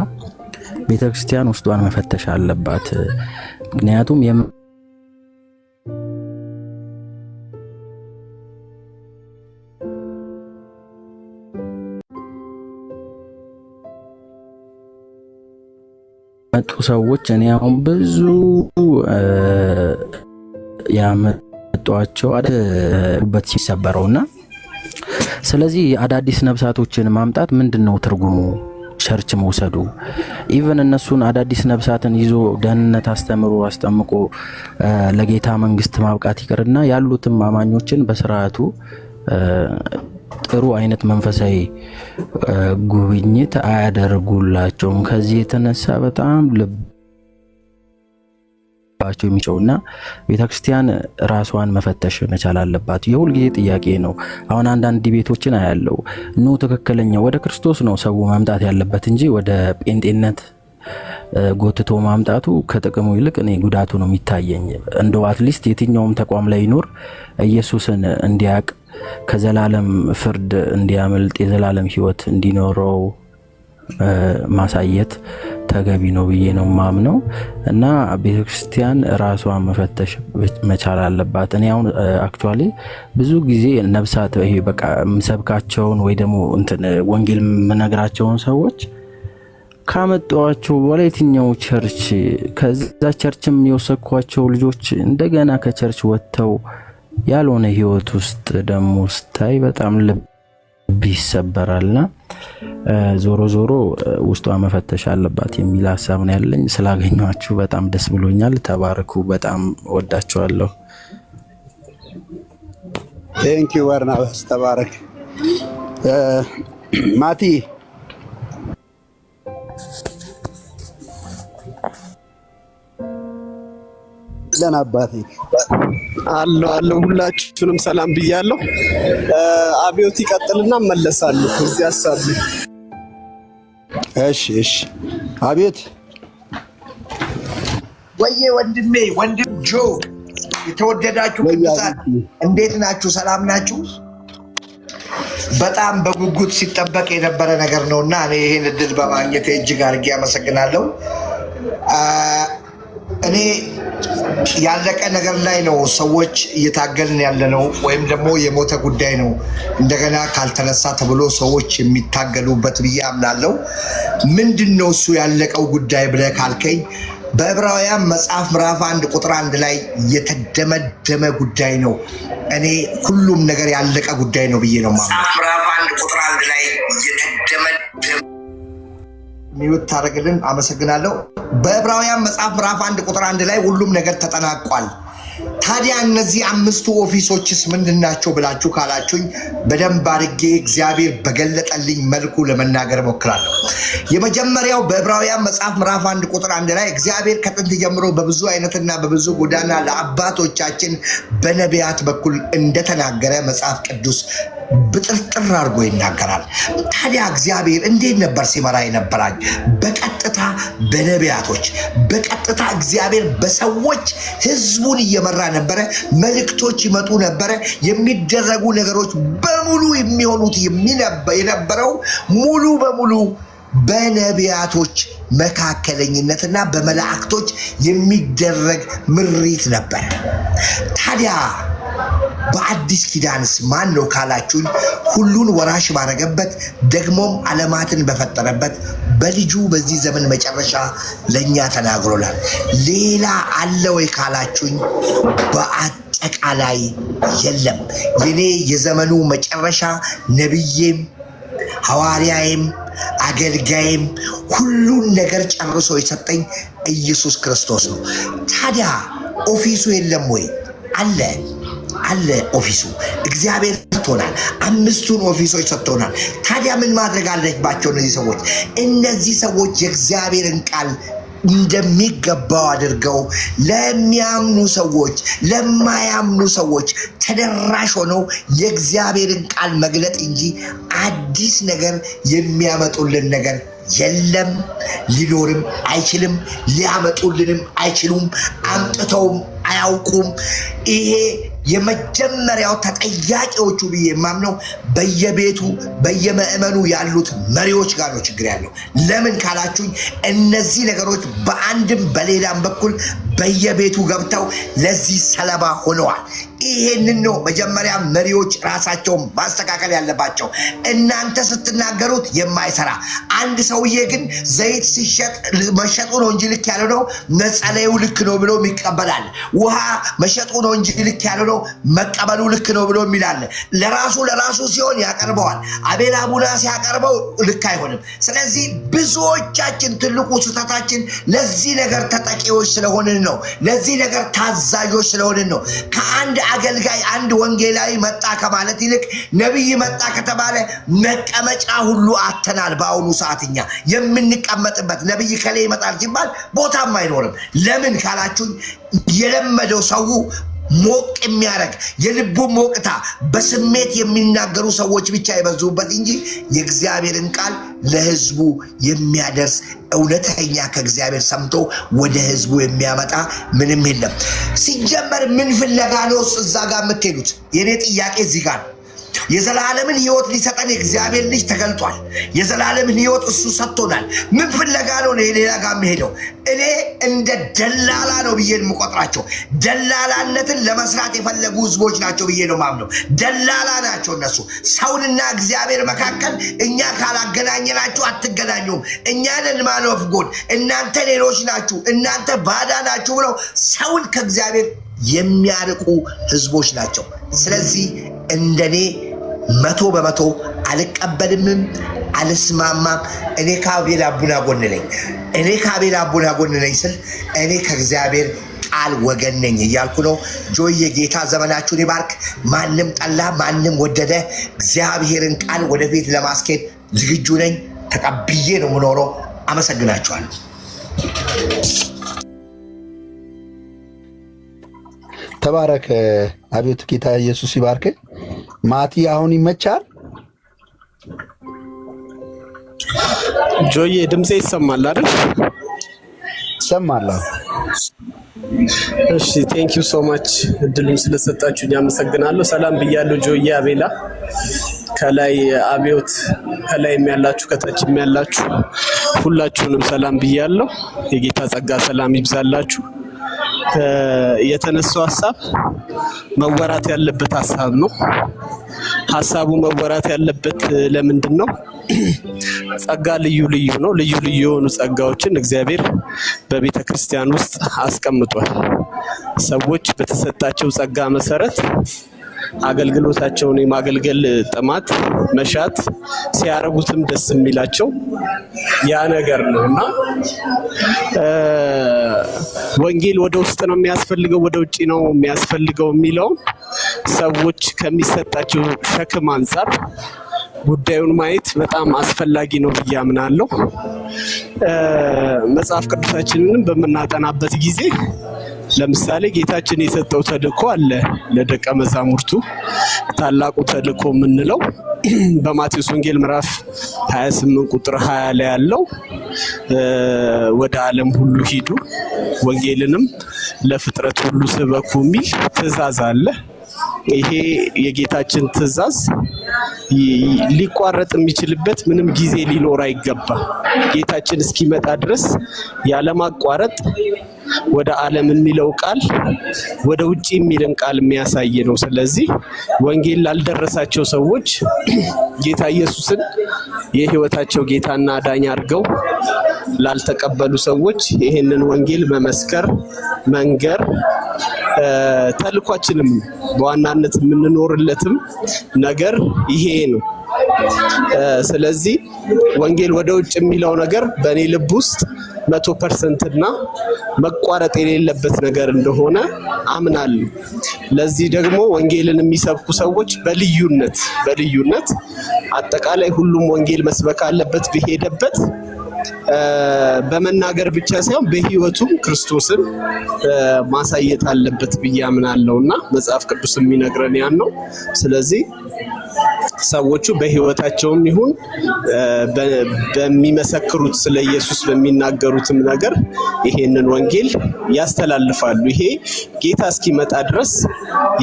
ቤተክርስቲያን ውስጧን መፈተሽ አለባት። ምክንያቱም መጡ ሰዎች እኔ አሁን ብዙ ያመጧቸው አደበት ሲሰበረውና ስለዚህ አዳዲስ ነብሳቶችን ማምጣት ምንድነው ትርጉሙ? ቸርች መውሰዱ ኢቭን እነሱን አዳዲስ ነብሳትን ይዞ ደህንነት አስተምሮ አስጠምቆ ለጌታ መንግስት ማብቃት ይቅርና ያሉትም አማኞችን በስርዓቱ ጥሩ አይነት መንፈሳዊ ጉብኝት አያደርጉላቸውም። ከዚህ የተነሳ በጣም ልባቸው የሚጨውና ቤተክርስቲያን ራሷን መፈተሽ መቻል አለባት። የሁል ጊዜ ጥያቄ ነው። አሁን አንዳንድ ዲቤቶችን አያለው ነው ትክክለኛ ወደ ክርስቶስ ነው ሰው መምጣት ያለበት እንጂ ወደ ጴንጤነት ጎትቶ ማምጣቱ ከጥቅሙ ይልቅ እኔ ጉዳቱ ነው የሚታየኝ። እንደው አትሊስት የትኛውም ተቋም ላይ ይኖር ኢየሱስን እንዲያቅ ከዘላለም ፍርድ እንዲያመልጥ የዘላለም ሕይወት እንዲኖረው ማሳየት ተገቢ ነው ብዬ ነው ማምነው እና ቤተክርስቲያን ራሷን መፈተሽ መቻል አለባት። እኔ አሁን አክቹአሊ ብዙ ጊዜ ነብሳት ይሄ በቃ ምሰብካቸውን ወይ ደግሞ እንትን ወንጌል ምነግራቸውን ሰዎች ካመጣዋቸው በኋላ የትኛው ቸርች ከዛ ቸርችም የወሰኳቸው ልጆች እንደገና ከቸርች ወጥተው ያልሆነ ህይወት ውስጥ ደሞ ስታይ በጣም ልብ ይሰበራልና ዞሮ ዞሮ ውስጧ መፈተሽ አለባት የሚል ሐሳብ ነው ያለኝ። ስላገኛችሁ በጣም ደስ ብሎኛል። ተባረኩ። በጣም ወዳችኋለሁ። ቴንክ ዩ በርናባስ ተባረክ። ማቲ ለናባቴ አሎ ሁላችሁንም ሰላም ብያለሁ። አብዮት ይቀጥልና መለሳለሁ እዚህ ሐሳብ። እሺ አቤት ወዬ ወንድም ጆ የተወደዳችሁ ቅዱሳን እንዴት ናችሁ? ሰላም ናችሁ? በጣም በጉጉት ሲጠበቅ የነበረ ነገር ነውና እኔ ይሄን እድል በማግኘት እጅግ አድርጌ አመሰግናለሁ። እኔ ያለቀ ነገር ላይ ነው ሰዎች እየታገልን ያለነው ወይም ደግሞ የሞተ ጉዳይ ነው እንደገና ካልተነሳ ተብሎ ሰዎች የሚታገሉበት ብዬ አምናለሁ። ምንድነው እሱ ያለቀው ጉዳይ ብለህ ካልከኝ በዕብራውያን መጽሐፍ ምዕራፍ 1 ቁጥር 1 ላይ የተደመደመ ጉዳይ ነው። እኔ ሁሉም ነገር ያለቀ ጉዳይ ነው ብዬ ነው ማለት ነው። ምዕራፍ 1 ቁጥር 1 ላይ የተደመደመ ሚውት ታረግልን። አመሰግናለሁ። በዕብራውያን መጽሐፍ ምዕራፍ 1 ቁጥር 1 ላይ ሁሉም ነገር ተጠናቋል። ታዲያ እነዚህ 5ቱ ኦፊሶችስ ምንድናቸው ብላችሁ ካላችሁኝ በደንብ አድርጌ እግዚአብሔር በገለጠልኝ መልኩ ለመናገር ሞክራለሁ። የመጀመሪያው በዕብራውያን መጽሐፍ ምዕራፍ 1 ቁጥር 1 ላይ እግዚአብሔር ከጥንት ጀምሮ በብዙ አይነትና በብዙ ጎዳና ለአባቶቻችን በነቢያት በኩል እንደተናገረ መጽሐፍ ቅዱስ ብጥርጥር አድርጎ ይናገራል። ታዲያ እግዚአብሔር እንዴት ነበር ሲመራ የነበራኝ? በቀጥታ በነቢያቶች፣ በቀጥታ እግዚአብሔር በሰዎች ህዝቡን እየመራ ነበረ። መልእክቶች ይመጡ ነበረ። የሚደረጉ ነገሮች በሙሉ የሚሆኑት የነበረው ሙሉ በሙሉ በነቢያቶች መካከለኝነትና በመላእክቶች የሚደረግ ምሪት ነበር። ታዲያ በአዲስ ኪዳንስ ማን ነው ካላችሁኝ ሁሉን ወራሽ ባረገበት ደግሞም ዓለማትን በፈጠረበት በልጁ በዚህ ዘመን መጨረሻ ለኛ ተናግሮናል። ሌላ አለ ወይ ካላችሁኝ በአጠቃላይ የለም። የኔ የዘመኑ መጨረሻ ነብዬም ሐዋርያዬም አገልጋይም ሁሉን ነገር ጨርሶ የሰጠኝ ኢየሱስ ክርስቶስ ነው። ታዲያ ኦፊሱ የለም ወይ? አለ ኦፊሱ። እግዚአብሔር ሰጥቶናል። 5ቱን ኦፊሶች ሰጥቶናል። ታዲያ ምን ማድረግ አለባቸው እነዚህ ሰዎች? የእግዚአብሔርን ቃል እንደሚገባው አድርገው ለሚያምኑ ሰዎች፣ ለማያምኑ ሰዎች ተደራሽ ሆነው የእግዚአብሔርን ቃል መግለጥ እንጂ አዲስ ነገር የሚያመጡልን ነገር የለም፣ ሊኖርም አይችልም፣ ሊያመጡልንም አይችሉም፣ አምጥተውም አያውቁም። ይሄ የመጀመሪያው ተጠያቂዎቹ ብዬ የማምነው በየቤቱ በየምዕመኑ ያሉት መሪዎች ጋር ነው ችግር ያለው። ለምን ካላችሁኝ እነዚህ ነገሮች በአንድም በሌላም በኩል በየቤቱ ገብተው ለዚህ ሰለባ ሆነዋል። ይሄንን ነው መጀመሪያ መሪዎች ራሳቸውን ማስተካከል ያለባቸው። እናንተ ስትናገሩት የማይሰራ አንድ ሰውዬ ግን ዘይት ሲሸጥ መሸጡ ነው እንጂ ልክ ያለው ነው መጸለዩ ልክ ነው ብሎ ይቀበላል። ውሃ መሸጡ ነው እንጂ ልክ ያለው ነው መቀበሉ ልክ ነው ብሎ የሚላል። ለራሱ ሲሆን ያቀርበዋል። አቤል አቡና ሲያቀርበው ልክ አይሆንም። ስለዚህ ብዙዎቻችን ትልቁ ስህተታችን ለዚህ ነገር ተጠቂዎች ስለሆንን ነው። ለዚህ ነገር ታዛዦች ስለሆንን ነው። ከአንድ አገልጋይ አንድ ወንጌላዊ መጣ ከማለት ይልቅ ነብይ መጣ ከተባለ መቀመጫ ሁሉ አተናል። በአሁኑ ሰዓትኛ የምንቀመጥበት ነብይ ከላይ ይመጣል ሲባል ቦታም አይኖርም። ለምን ካላችሁኝ የለመደው ሰው ሞቅ የሚያረግ የልቡ ሞቅታ በስሜት የሚናገሩ ሰዎች ብቻ የበዙበት እንጂ የእግዚአብሔርን ቃል ለህዝቡ የሚያደርስ እውነተኛ ከእግዚአብሔር ሰምቶ ወደ ህዝቡ የሚያመጣ ምንም የለም። ሲጀመር ምን ፍለጋ ነው እዛ ጋር የምትሄዱት? የኔ ጥያቄ እዚህ ጋር ነው። የዘላለምን ህይወት ሊሰጠን የእግዚአብሔር ልጅ ተገልጧል። የዘላለምን ህይወት እሱ ሰጥቶናል። ምን ፍለጋ ነው ሌላ ጋር የሚሄደው? እኔ እንደ ደላላ ነው ብዬ የምቆጥራቸው። ደላላነትን ለመስራት የፈለጉ ህዝቦች ናቸው ብዬ ነው ማምነው። ደላላ ናቸው እነሱ። ሰውንና እግዚአብሔር መካከል እኛ ካላገናኘናችሁ አትገናኙም፣ እኛንን ማን ኦፍ ጎድ፣ እናንተ ሌሎች ናችሁ፣ እናንተ ባዳ ናችሁ ብለው ሰውን ከእግዚአብሔር የሚያርቁ ህዝቦች ናቸው። ስለዚህ እንደኔ 100% አልቀበልምም፣ አልስማማም። እኔ ከአቤል አቡና ጎን ነኝ ስል እኔ ከእግዚአብሔር ቃል ወገን ነኝ እያልኩ ነው። ጆዬ ጌታ ዘመናችሁን ይባርክ። ማንም ጠላ ማንም ወደደ እግዚአብሔርን ቃል ወደፊት ለማስኬድ ዝግጁ ነኝ። ተቀብዬ ነው የምኖረው። አመሰግናችኋለሁ። ተባረክ። አቤቱ ጌታ ኢየሱስ ይባርክ። ማቲ አሁን ይመቻል? ጆዬ ድምጼ ይሰማል አይደል? ይሰማል። እሺ፣ ቴንክ ዩ ሶ ማች እድሉን ስለሰጣችሁኝ አመሰግናለሁ። ሰላም ብያለሁ። ጆዬ አቤላ፣ ከላይ አብዮት፣ ከላይም ያላችሁ ከታችም ያላችሁ ሁላችሁንም ሰላም ብያለሁ። የጌታ ጸጋ ሰላም ይብዛላችሁ። የተነሳው ሐሳብ መወራት ያለበት ሐሳብ ነው። ሐሳቡ መወራት ያለበት ለምንድን ነው? ጸጋ ልዩ ልዩ ነው። ልዩ ልዩ የሆኑ ጸጋዎችን እግዚአብሔር በቤተ ክርስቲያን ውስጥ አስቀምጧል። ሰዎች በተሰጣቸው ጸጋ መሰረት አገልግሎታቸውን የማገልገል ጥማት መሻት ሲያረጉትም ደስ የሚላቸው ያ ነገር ነውና ወንጌል ወደ ውስጥ ነው የሚያስፈልገው ወደ ውጪ ነው የሚያስፈልገው የሚለው ሰዎች ከሚሰጣቸው ሸክም አንፃር ጉዳዩን ማየት በጣም አስፈላጊ ነው ብዬ አምናለሁ። መጽሐፍ ቅዱሳችንን በመናጠናበት ጊዜ ለምሳሌ ጌታችን የሰጠው ተልእኮ አለ ለደቀ መዛሙርቱ። ታላቁ ተልእኮ የምንለው በማቴዎስ ወንጌል ምዕራፍ 28 ቁጥር 20 ላይ ያለው ወደ ዓለም ሁሉ ሂዱ ወንጌልንም ለፍጥረት ሁሉ ስበኩ የሚል ትእዛዝ አለ። ይሄ የጌታችን ትእዛዝ ሊቋረጥ የሚችልበት ምንም ጊዜ ሊኖር አይገባም። ጌታችን እስኪመጣ ድረስ ያለማቋረጥ ወደ ዓለም የሚለው ቃል ወደ ውጪ የሚልን ቃል የሚያሳይ ነው። ስለዚህ ወንጌል ላልደረሳቸው ሰዎች ጌታ ኢየሱስን የሕይወታቸው ጌታና አዳኝ አድርገው ላልተቀበሉ ሰዎች ይሄንን ወንጌል መመስከር መንገር ተልኳችንም በዋናነት የምንኖርለትም ነገር ይሄ ነው። ስለዚህ ወንጌል ወደ ውጭ የሚለው ነገር በእኔ ልብ ውስጥ 100% እና መቋረጥ የሌለበት ነገር እንደሆነ አምናለሁ። ለዚህ ደግሞ ወንጌልን የሚሰብኩ ሰዎች በልዩነት አጠቃላይ ሁሉም ወንጌል መስበክ አለበት በሄደበት በመናገር ብቻ ሳይሆን በህይወቱም ክርስቶስን ማሳየት አለበት ብዬ አምናለሁና መጽሐፍ ቅዱስ የሚነግረን ያን ነው። ስለዚህ ሰዎቹ በህይወታቸውም ይሁን በሚመሰክሩት ስለ ኢየሱስ በሚናገሩትም ነገር ይሄንን ወንጌል ያስተላልፋሉ። ይሄ ጌታ እስኪመጣ ድረስ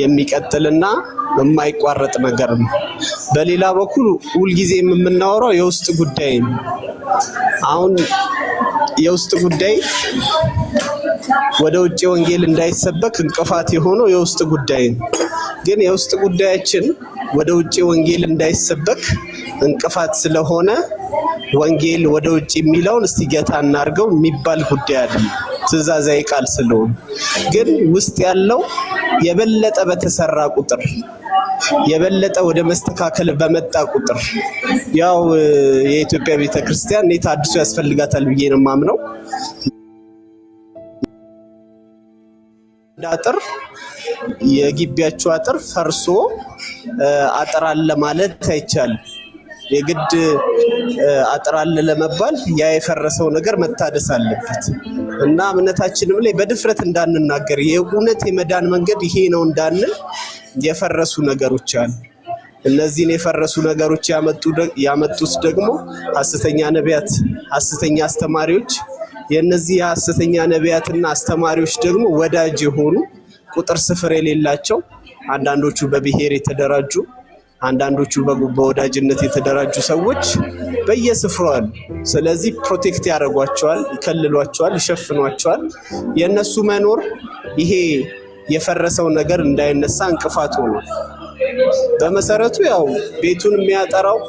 የሚቀጥልና የማይቋረጥ ነገር ነው። በሌላ በኩል ሁልጊዜ የምናወራው የውስጥ ጉዳይ ነው። አሁን የውስጥ ጉዳይ ወደ ውጭ ወንጌል እንዳይሰበክ እንቅፋት የሆነው የውስጥ ጉዳይ ነው። ግን የውስጥ ጉዳያችን ወደ ውጭ ወንጌል እንዳይሰበክ እንቅፋት ስለሆነ ወንጌል ወደ ውጭ የሚለውን እስቲ ገታ እናድርገው የሚባል ጉዳይ አይደለም። ትእዛዛዊ ቃል ስለሆነ ግን ውስጥ ያለው የበለጠ በተሰራ ቁጥር የበለጠ ወደ መስተካከል በመጣ ቁጥር ያው የኢትዮጵያ ቤተክርስቲያን ታድሶ ያስፈልጋታል ብዬ ነው የማምነው። አጥር የግቢያቸው አጥር ፈርሶ አጥር አለ ማለት አይቻልም። የግድ አጥር አለ ለመባል ያ የፈረሰው ነገር መታደስ አለበት እና እምነታችንም ላይ በድፍረት እንዳንናገር የእውነት የመዳን መንገድ ይሄ ነው እንዳንል የፈረሱ ነገሮች አሉ። እነዚህን የፈረሱ ነገሮች ያመጡት ደግሞ ሐሰተኛ ነቢያት፣ ሐሰተኛ አስተማሪዎች፣ የነዚህ ሐሰተኛ ነቢያትና አስተማሪዎች ደግሞ ወዳጅ የሆኑ ቁጥር ስፍር የሌላቸው አንዳንዶቹ በብሔር የተደራጁ አንዳንዶቹ በወዳጅነት የተደራጁ ሰዎች በየስፍራው አሉ። ስለዚህ ፕሮቴክት ያደርጓቸዋል፣ ይከልሏቸዋል፣ ይሸፍኗቸዋል። የነሱ መኖር ይሄ የፈረሰው ነገር እንዳይነሳ እንቅፋት ሆኗል። በመሰረቱ ያው ቤቱን የሚያጠራው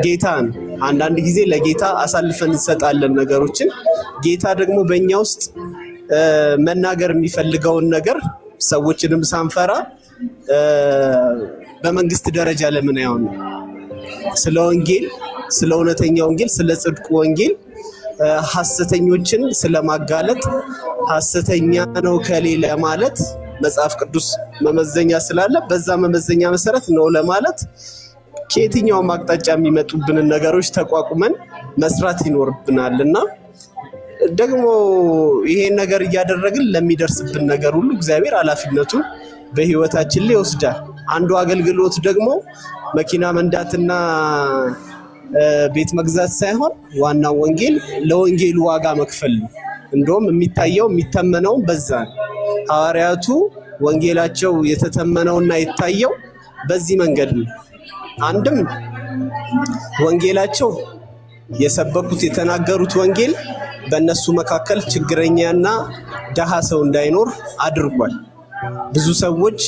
ጌታ ነው። አንዳንድ ጊዜ ለጌታ አሳልፈን እንሰጣለን ነገሮችን። ጌታ ደግሞ በእኛ ውስጥ መናገር የሚፈልገውን ነገር ሰዎችንም ሳንፈራ በመንግስት ደረጃ ለምን አይሆን? ስለ ወንጌል፣ ስለ እውነተኛ ወንጌል፣ ስለ ጽድቁ ወንጌል ሐሰተኞችን ስለማጋለጥ ሐሰተኛ ነው ከሌለ ማለት መጽሐፍ ቅዱስ መመዘኛ ስላለ በዛ መመዘኛ መሰረት ነው ለማለት ከየትኛውም አቅጣጫ የሚመጡብንን ነገሮች ተቋቁመን መስራት ይኖርብናልና ደግሞ ይሄን ነገር እያደረግን ለሚደርስብን ነገር ሁሉ እግዚአብሔር ኃላፊነቱን በህይወታችን ላይ ይወስዳል። አንዱ አገልግሎት ደግሞ መኪና መንዳትና ቤት መግዛት ሳይሆን ዋናው ወንጌል ለወንጌሉ ዋጋ መክፈል ነው። እንደውም የሚታየው የሚተመነው በዛ ነው። ሐዋርያቱ ወንጌላቸው የተተመነውና የታየው በዚህ መንገድ ነው። አንድም ወንጌላቸው የሰበኩት የተናገሩት ወንጌል በእነሱ መካከል ችግረኛና ደሃ ሰው እንዳይኖር አድርጓል። ብዙ ሰዎች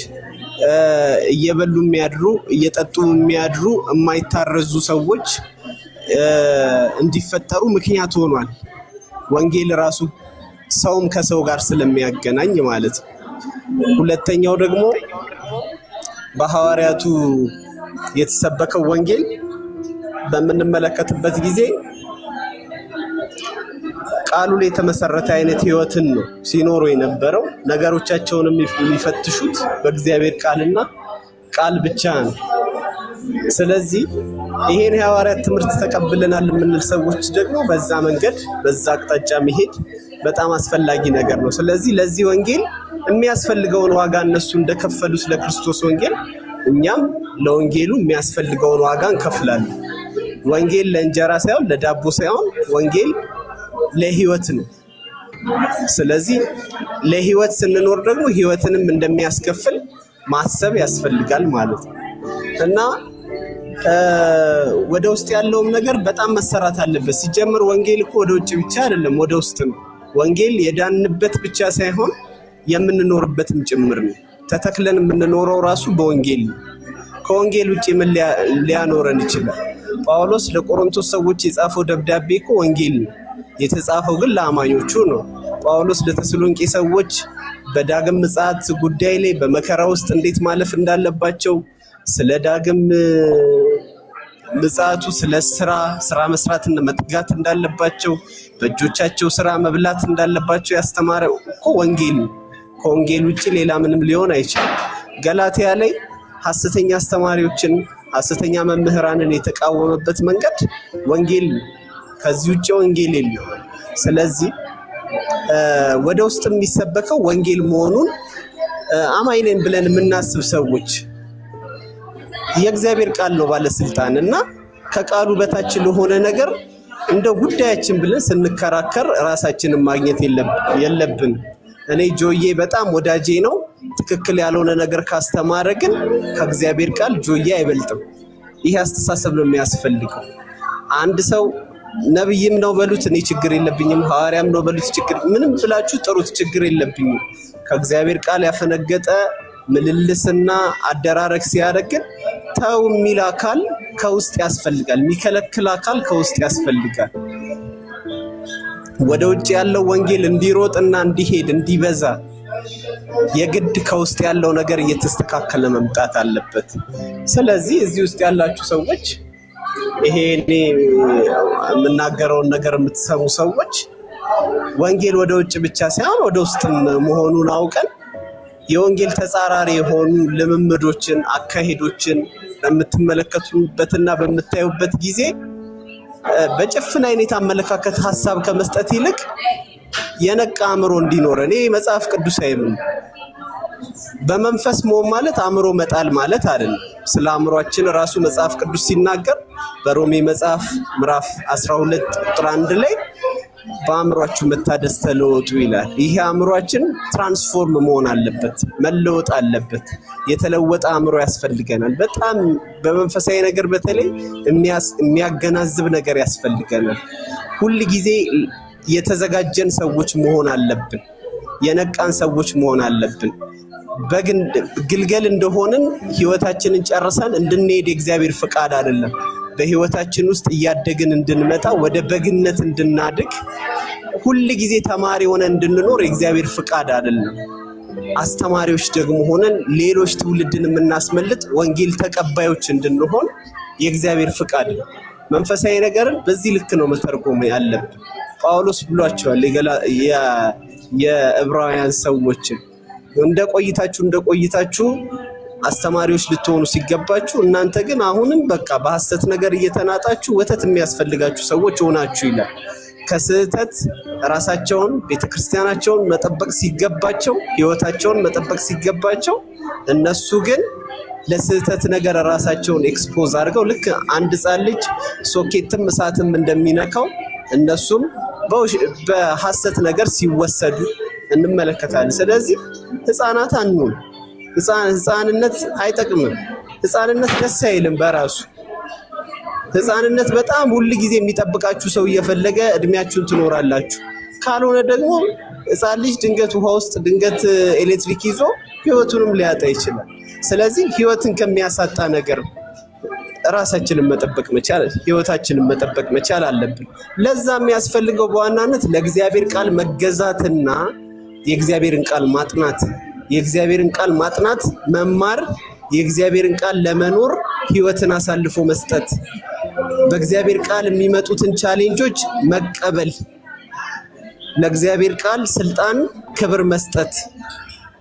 እየበሉ የሚያድሩ እየጠጡ የሚያድሩ የማይታረዙ ሰዎች እንዲፈጠሩ ምክንያት ሆኗል። ወንጌል ራሱ ሰውም ከሰው ጋር ስለሚያገናኝ ማለት ነው። ሁለተኛው ደግሞ በሐዋርያቱ የተሰበከው ወንጌል በምንመለከትበት ጊዜ ቃሉ ላይ የተመሰረተ አይነት ህይወትን ነው ሲኖሩ የነበረው። ነገሮቻቸውን የሚፈትሹት በእግዚአብሔር ቃልና ቃል ብቻ ነው። ስለዚህ ይሄን የሐዋርያት ትምህርት ተቀብለናል የምንል ሰዎች ደግሞ በዛ መንገድ በዛ አቅጣጫ መሄድ በጣም አስፈላጊ ነገር ነው። ስለዚህ ለዚህ ወንጌል የሚያስፈልገውን ዋጋ እነሱ እንደከፈሉት ለክርስቶስ ወንጌል እኛም ለወንጌሉ የሚያስፈልገውን ዋጋ እንከፍላለን። ወንጌል ለእንጀራ ሳይሆን ለዳቦ ሳይሆን ወንጌል ለህይወት ነው። ስለዚህ ለህይወት ስንኖር ደግሞ ህይወትንም እንደሚያስከፍል ማሰብ ያስፈልጋል ማለት ነው እና ወደ ውስጥ ያለውም ነገር በጣም መሰራት አለበት። ሲጀምር ወንጌል እኮ ወደ ውጭ ብቻ አይደለም፣ ወደ ውስጥ ነው። ወንጌል የዳንበት ብቻ ሳይሆን የምንኖርበትም ጭምር ነው። ተተክለን የምንኖረው ራሱ በወንጌል ነው። ከወንጌል ውጭ ምን ሊያኖረን ይችላል? ጳውሎስ ለቆሮንቶስ ሰዎች የጻፈው ደብዳቤ እኮ ወንጌል ነው። የተጻፈው ግን ለአማኞቹ ነው። ጳውሎስ ለተሰሎንቄ ሰዎች በዳግም ምጽአት ጉዳይ ላይ በመከራ ውስጥ እንዴት ማለፍ እንዳለባቸው፣ ስለ ዳግም ምጽአቱ ስለ ስራ መስራትና መትጋት እንዳለባቸው፣ በእጆቻቸው ስራ መብላት እንዳለባቸው ያስተማረው እኮ ወንጌል ነው። ከወንጌል ውጭ ሌላ ምንም ሊሆን አይችልም። ገላትያ ላይ ሐሰተኛ አስተማሪዎችን ሐሰተኛ መምህራንን የተቃወመበት መንገድ ወንጌል ነው። ከዚህ ውጭ ወንጌል የለም። ስለዚህ ወደ ውስጥ የሚሰበከው ወንጌል መሆኑን አማኝ ነን ብለን የምናስብ ሰዎች የእግዚአብሔር ቃል ነው ባለስልጣን እና ከቃሉ በታች ለሆነ ነገር እንደ ጉዳያችን ብለን ስንከራከር ራሳችንን ማግኘት የለብን። እኔ ጆዬ በጣም ወዳጄ ነው። ትክክል ያልሆነ ነገር ካስተማረ ግን ከእግዚአብሔር ቃል ጆዬ አይበልጥም። ይሄ አስተሳሰብ ነው የሚያስፈልገው። አንድ ሰው ነብይም ነው በሉት እኔ ችግር የለብኝም፣ ሐዋርያም ነው በሉት ችግር ምንም ብላችሁ ጥሩት ችግር የለብኝም። ከእግዚአብሔር ቃል ያፈነገጠ ምልልስና አደራረግ ሲያደርግ ተው የሚል አካል ከውስጥ ያስፈልጋል፣ የሚከለክል አካል ከውስጥ ያስፈልጋል። ወደ ውጭ ያለው ወንጌል እንዲሮጥና እንዲሄድ እንዲበዛ የግድ ከውስጥ ያለው ነገር እየተስተካከለ መምጣት አለበት። ስለዚህ እዚህ ውስጥ ያላችሁ ሰዎች ይሄ እኔ የምናገረውን ነገር የምትሰሙ ሰዎች ወንጌል ወደ ውጭ ብቻ ሳይሆን ወደ ውስጥም መሆኑን አውቀን የወንጌል ተጻራሪ የሆኑ ልምምዶችን፣ አካሄዶችን በምትመለከቱበትና በምታዩበት ጊዜ በጭፍን አይነት አመለካከት ሐሳብ ከመስጠት ይልቅ የነቃ አእምሮ እንዲኖረን ይሄ መጽሐፍ ቅዱሳዊ ነው። በመንፈስ መሆን ማለት አእምሮ መጣል ማለት አይደለም። ስለ አእምሮአችን ራሱ መጽሐፍ ቅዱስ ሲናገር በሮሜ መጽሐፍ ምዕራፍ 12 ቁጥር 1 ላይ በአእምሮአችሁ መታደስ ተለወጡ ይላል። ይሄ አእምሮአችን ትራንስፎርም መሆን አለበት፣ መለወጥ አለበት። የተለወጠ አእምሮ ያስፈልገናል። በጣም በመንፈሳዊ ነገር በተለይ የሚያገናዝብ ነገር ያስፈልገናል። ሁል ጊዜ የተዘጋጀን ሰዎች መሆን አለብን። የነቃን ሰዎች መሆን አለብን። ግልገል እንደሆንን ህይወታችንን ጨርሰን እንድንሄድ የእግዚአብሔር ፍቃድ አይደለም። በህይወታችን ውስጥ እያደግን እንድንመጣ ወደ በግነት እንድናድግ ሁል ጊዜ ተማሪ ሆነን እንድንኖር የእግዚአብሔር ፍቃድ አይደለም። አስተማሪዎች ደግሞ ሆነን ሌሎች ትውልድን የምናስመልጥ ወንጌል ተቀባዮች እንድንሆን የእግዚአብሔር ፍቃድ ነው። መንፈሳዊ ነገርን በዚህ ልክ ነው መተርጎም ያለብን። ጳውሎስ ብሏቸዋል የዕብራውያን ሰዎችን እንደቆይታችሁ አስተማሪዎች ልትሆኑ ሲገባችሁ እናንተ ግን አሁንም በቃ በሐሰት ነገር እየተናጣችሁ ወተት የሚያስፈልጋችሁ ሰዎች ሆናችሁ ይላል። ከስህተት ራሳቸውን ቤተክርስቲያናቸውን መጠበቅ ሲገባቸው፣ ህይወታቸውን መጠበቅ ሲገባቸው እነሱ ግን ለስህተት ነገር ራሳቸውን ኤክስፖዝ አድርገው ልክ አንድ ሕፃን ልጅ ሶኬትም እሳትም እንደሚነካው እነሱም በሐሰት ነገር ሲወሰዱ እንመለከታለን። ስለዚህ ህፃናት አንሁን። ህፃንነት አይጠቅምም። ህፃንነት ደስ አይልም በራሱ ህፃንነት በጣም ሁሉ ጊዜ የሚጠብቃችሁ ሰው እየፈለገ እድሜያችሁን ትኖራላችሁ። ካልሆነ ደግሞ ህፃን ልጅ ድንገት ውሃ ውስጥ ድንገት ኤሌክትሪክ ይዞ ህይወቱንም ሊያጣ ይችላል። ስለዚህ ህይወትን ከሚያሳጣ ነገር ራሳችንን መጠበቅ መቻል ህይወታችንን መጠበቅ መቻል አለብን። ለዛ የሚያስፈልገው በዋናነት ለእግዚአብሔር ቃል መገዛትና የእግዚአብሔርን ቃል ማጥናት፣ የእግዚአብሔርን ቃል ማጥናት መማር፣ የእግዚአብሔርን ቃል ለመኖር ህይወትን አሳልፎ መስጠት፣ በእግዚአብሔር ቃል የሚመጡትን ቻሌንጆች መቀበል፣ ለእግዚአብሔር ቃል ስልጣን ክብር መስጠት።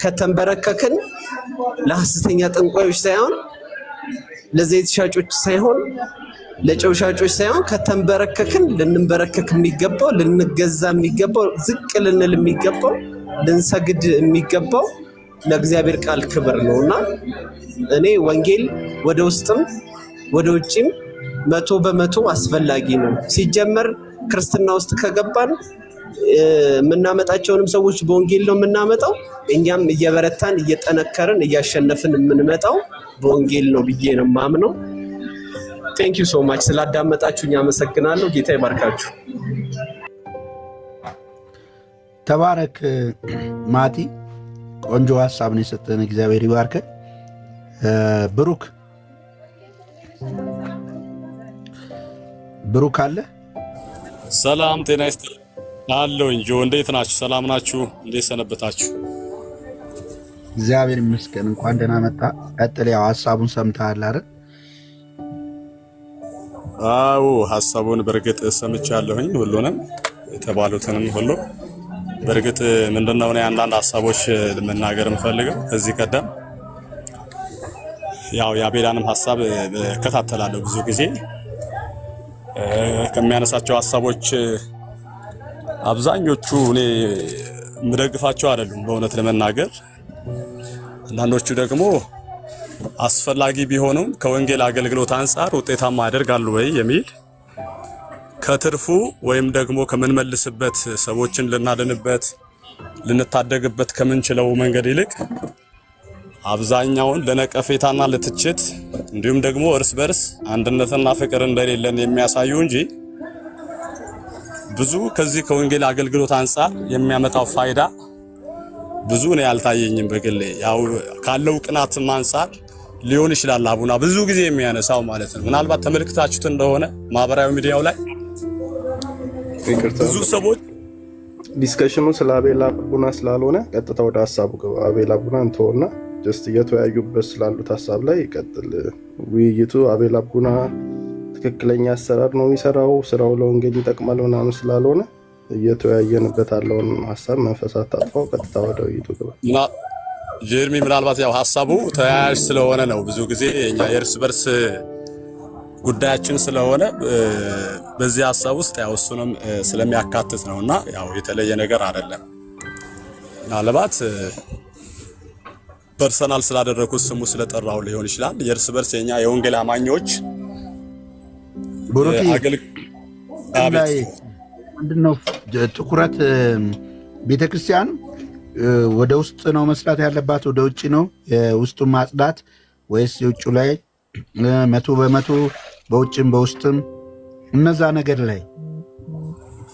ከተንበረከክን ለሐሰተኛ ጠንቋዮች ሳይሆን ለዘይት ሻጮች ሳይሆን ለጨው ሻጮች ሳይሆን ከተንበረከክን ልንበረከክ የሚገባው ልንገዛ የሚገባው ዝቅ ልንል የሚገባው ልንሰግድ የሚገባው ለእግዚአብሔር ቃል ክብር ነውና እኔ ወንጌል ወደ ውስጥም ወደ ውጭም 100% አስፈላጊ ነው። ሲጀመር ክርስትና ውስጥ ከገባን የምናመጣቸውንም ሰዎች በወንጌል ነው የምናመጣው። እኛም እየበረታን እየጠነከርን እያሸነፍን የምንመጣው በወንጌል ነው ብዬ ነው የማምነው። ቴንክ ዩ ሶ ማች ስላዳመጣችሁኝ አመሰግናለሁ። ጌታ ይባርካችሁ። ተባረክ ማቲ፣ ቆንጆ ሀሳብ ነው የሰጠን። እግዚአብሔር ይባርክ። ብሩክ አለ። ሰላም ጤና ይስጥልኝ አለሁኝ። ጆ እንዴት ናችሁ? ሰላም ናችሁ? እንዴት ሰነበታችሁ? እግዚአብሔር ይመስገን። እንኳን ደህና መጣ። ቀጥል። ያው ሀሳቡን ሰምተሃል አይደል? አዎ ሀሳቡን በእርግጥ ሰምቻለሁኝ፣ ሁሉንም የተባሉትንም ሁሉ። በእርግጥ ምንድነው እኔ አንዳንድ ሀሳቦች ለመናገር የምፈልገው ከዚህ ቀደም ያው የአቤላንም ሀሳብ እከታተላለሁ ብዙ ጊዜ። ከሚያነሳቸው ሀሳቦች አብዛኞቹ እኔ የምደግፋቸው አይደሉም በእውነት ለመናገር። አንዳንዶቹ ደግሞ አስፈላጊ ቢሆኑም ከወንጌል አገልግሎት አንጻር ውጤታማ ያደርጋሉ ወይ የሚል ከትርፉ ወይም ደግሞ ከምንመልስበት ሰዎችን ልናድንበት ልንታደግበት ከምንችለው መንገድ ይልቅ አብዛኛውን ለነቀፌታና ለትችት እንዲሁም ደግሞ እርስ በርስ አንድነትና ፍቅር እንደሌለን የሚያሳዩ እንጂ ብዙ ከዚህ ከወንጌል አገልግሎት አንጻር የሚያመጣው ፋይዳ ብዙ ነው ያልታየኝም በግሌ። ያው ካለው ቅናትም አንጻር ሊሆን ይችላል አቡና ብዙ ጊዜ የሚያነሳው ማለት ነው። ምናልባት ተመልክታችሁት እንደሆነ ማህበራዊ ሚዲያው ላይ ብዙ ሰዎች ዲስከሽኑ ስለ አቤላ ቡና ስላልሆነ ቀጥታ ወደ ሀሳቡ ገባ። አቤላ ቡና እንተውና ጀስት እየተወያዩበት ስላሉት ሀሳብ ላይ ይቀጥል ውይይቱ። አቤላ ቡና ትክክለኛ አሰራር ነው የሚሰራው፣ ስራው ለወንጌል ይጠቅማል ምናምን ስላልሆነ እየተወያየንበት ያለውን ሀሳብ መንፈሳት ታጥፋው ቀጥታ ወደ ውይይቱ ገባ። ጀርሚ ምናልባት ያው ሀሳቡ ተያያዥ ስለሆነ ነው ብዙ ጊዜ እኛ የእርስ በርስ ጉዳያችን ስለሆነ በዚህ ሀሳብ ውስጥ ያው እሱንም ስለሚያካትት ነውና ያው የተለየ ነገር አይደለም። ምናልባት ፐርሰናል ስላደረኩት ስሙ ስለጠራው ሊሆን ይችላል። የእርስ በርስ የኛ የወንጌል አማኞች ብሩክ ላይ ምንድነው ትኩረት ቤተክርስቲያን ወደ ውስጥ ነው መስራት ያለባት ወደ ውጭ ነው የውስጡን ማጽዳት ወይስ የውጭ ላይ 100% በውጭም በውስጥም እነዛ ነገር ላይ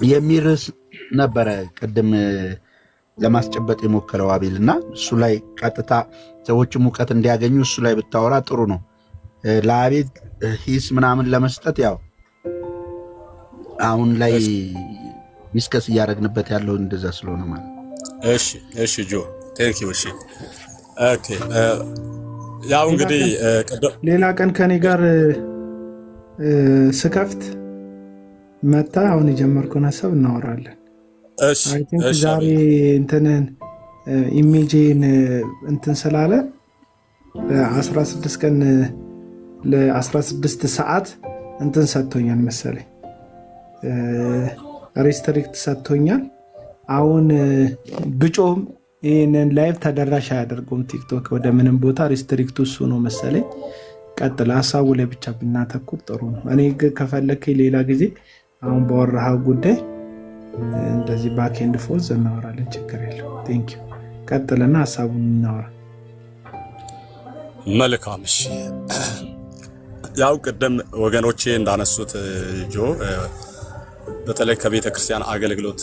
የሚርስ ነበረ ቅድም ለማስጨበጥ የሞከረው አቤልና እሱ ላይ ቀጥታ ሰዎችም ሙቀት እንዲያገኙ እሱ ላይ ብታወራ ጥሩ ነው። ለአቤል ሂስ ምናምን ለመስጠት ያው አሁን ላይ ዲስከስ እያደረግንበት ያለው እንደዛ ስለሆነ ማለት። እሺ ጆ ቴንክ ዩ። እሺ ኦኬ። ያው እንግዲህ ሌላ ቀን ከኔ ጋር ስከፍት መታ አሁን የጀመርኩን ሀሳብ እናወራለን። እሺ ዛሬ እንትንን ኢሜጄን እንትን ስላለ ለ16 ቀን ለ16 ሰዓት እንትን ሰጥቶኛል መሰለኝ ሬስትሪክት ሰጥቶኛል። አሁን ብጮም ይህንን ላይቭ ተደራሽ አያደርገውም ቲክቶክ ወደ ምንም ቦታ ሬስትሪክቱ እሱ ነው መሰለኝ። ቀጥል ሀሳቡ ላይ ብቻ ብናተኩር ጥሩ ነው። እኔ ከፈለከኝ ሌላ ጊዜ አሁን ባወራኸው ጉዳይ እንደዚህ ባክ ኤንድ ፎርዝ እናወራለን፣ ችግር የለው። ቴንክ ዩ። ቀጥልና ሀሳቡን እናወራ። መልካም። እሺ ያው ቅድም ወገኖቼ እንዳነሱት ጆ በተለይ ከቤተ ክርስቲያን አገልግሎት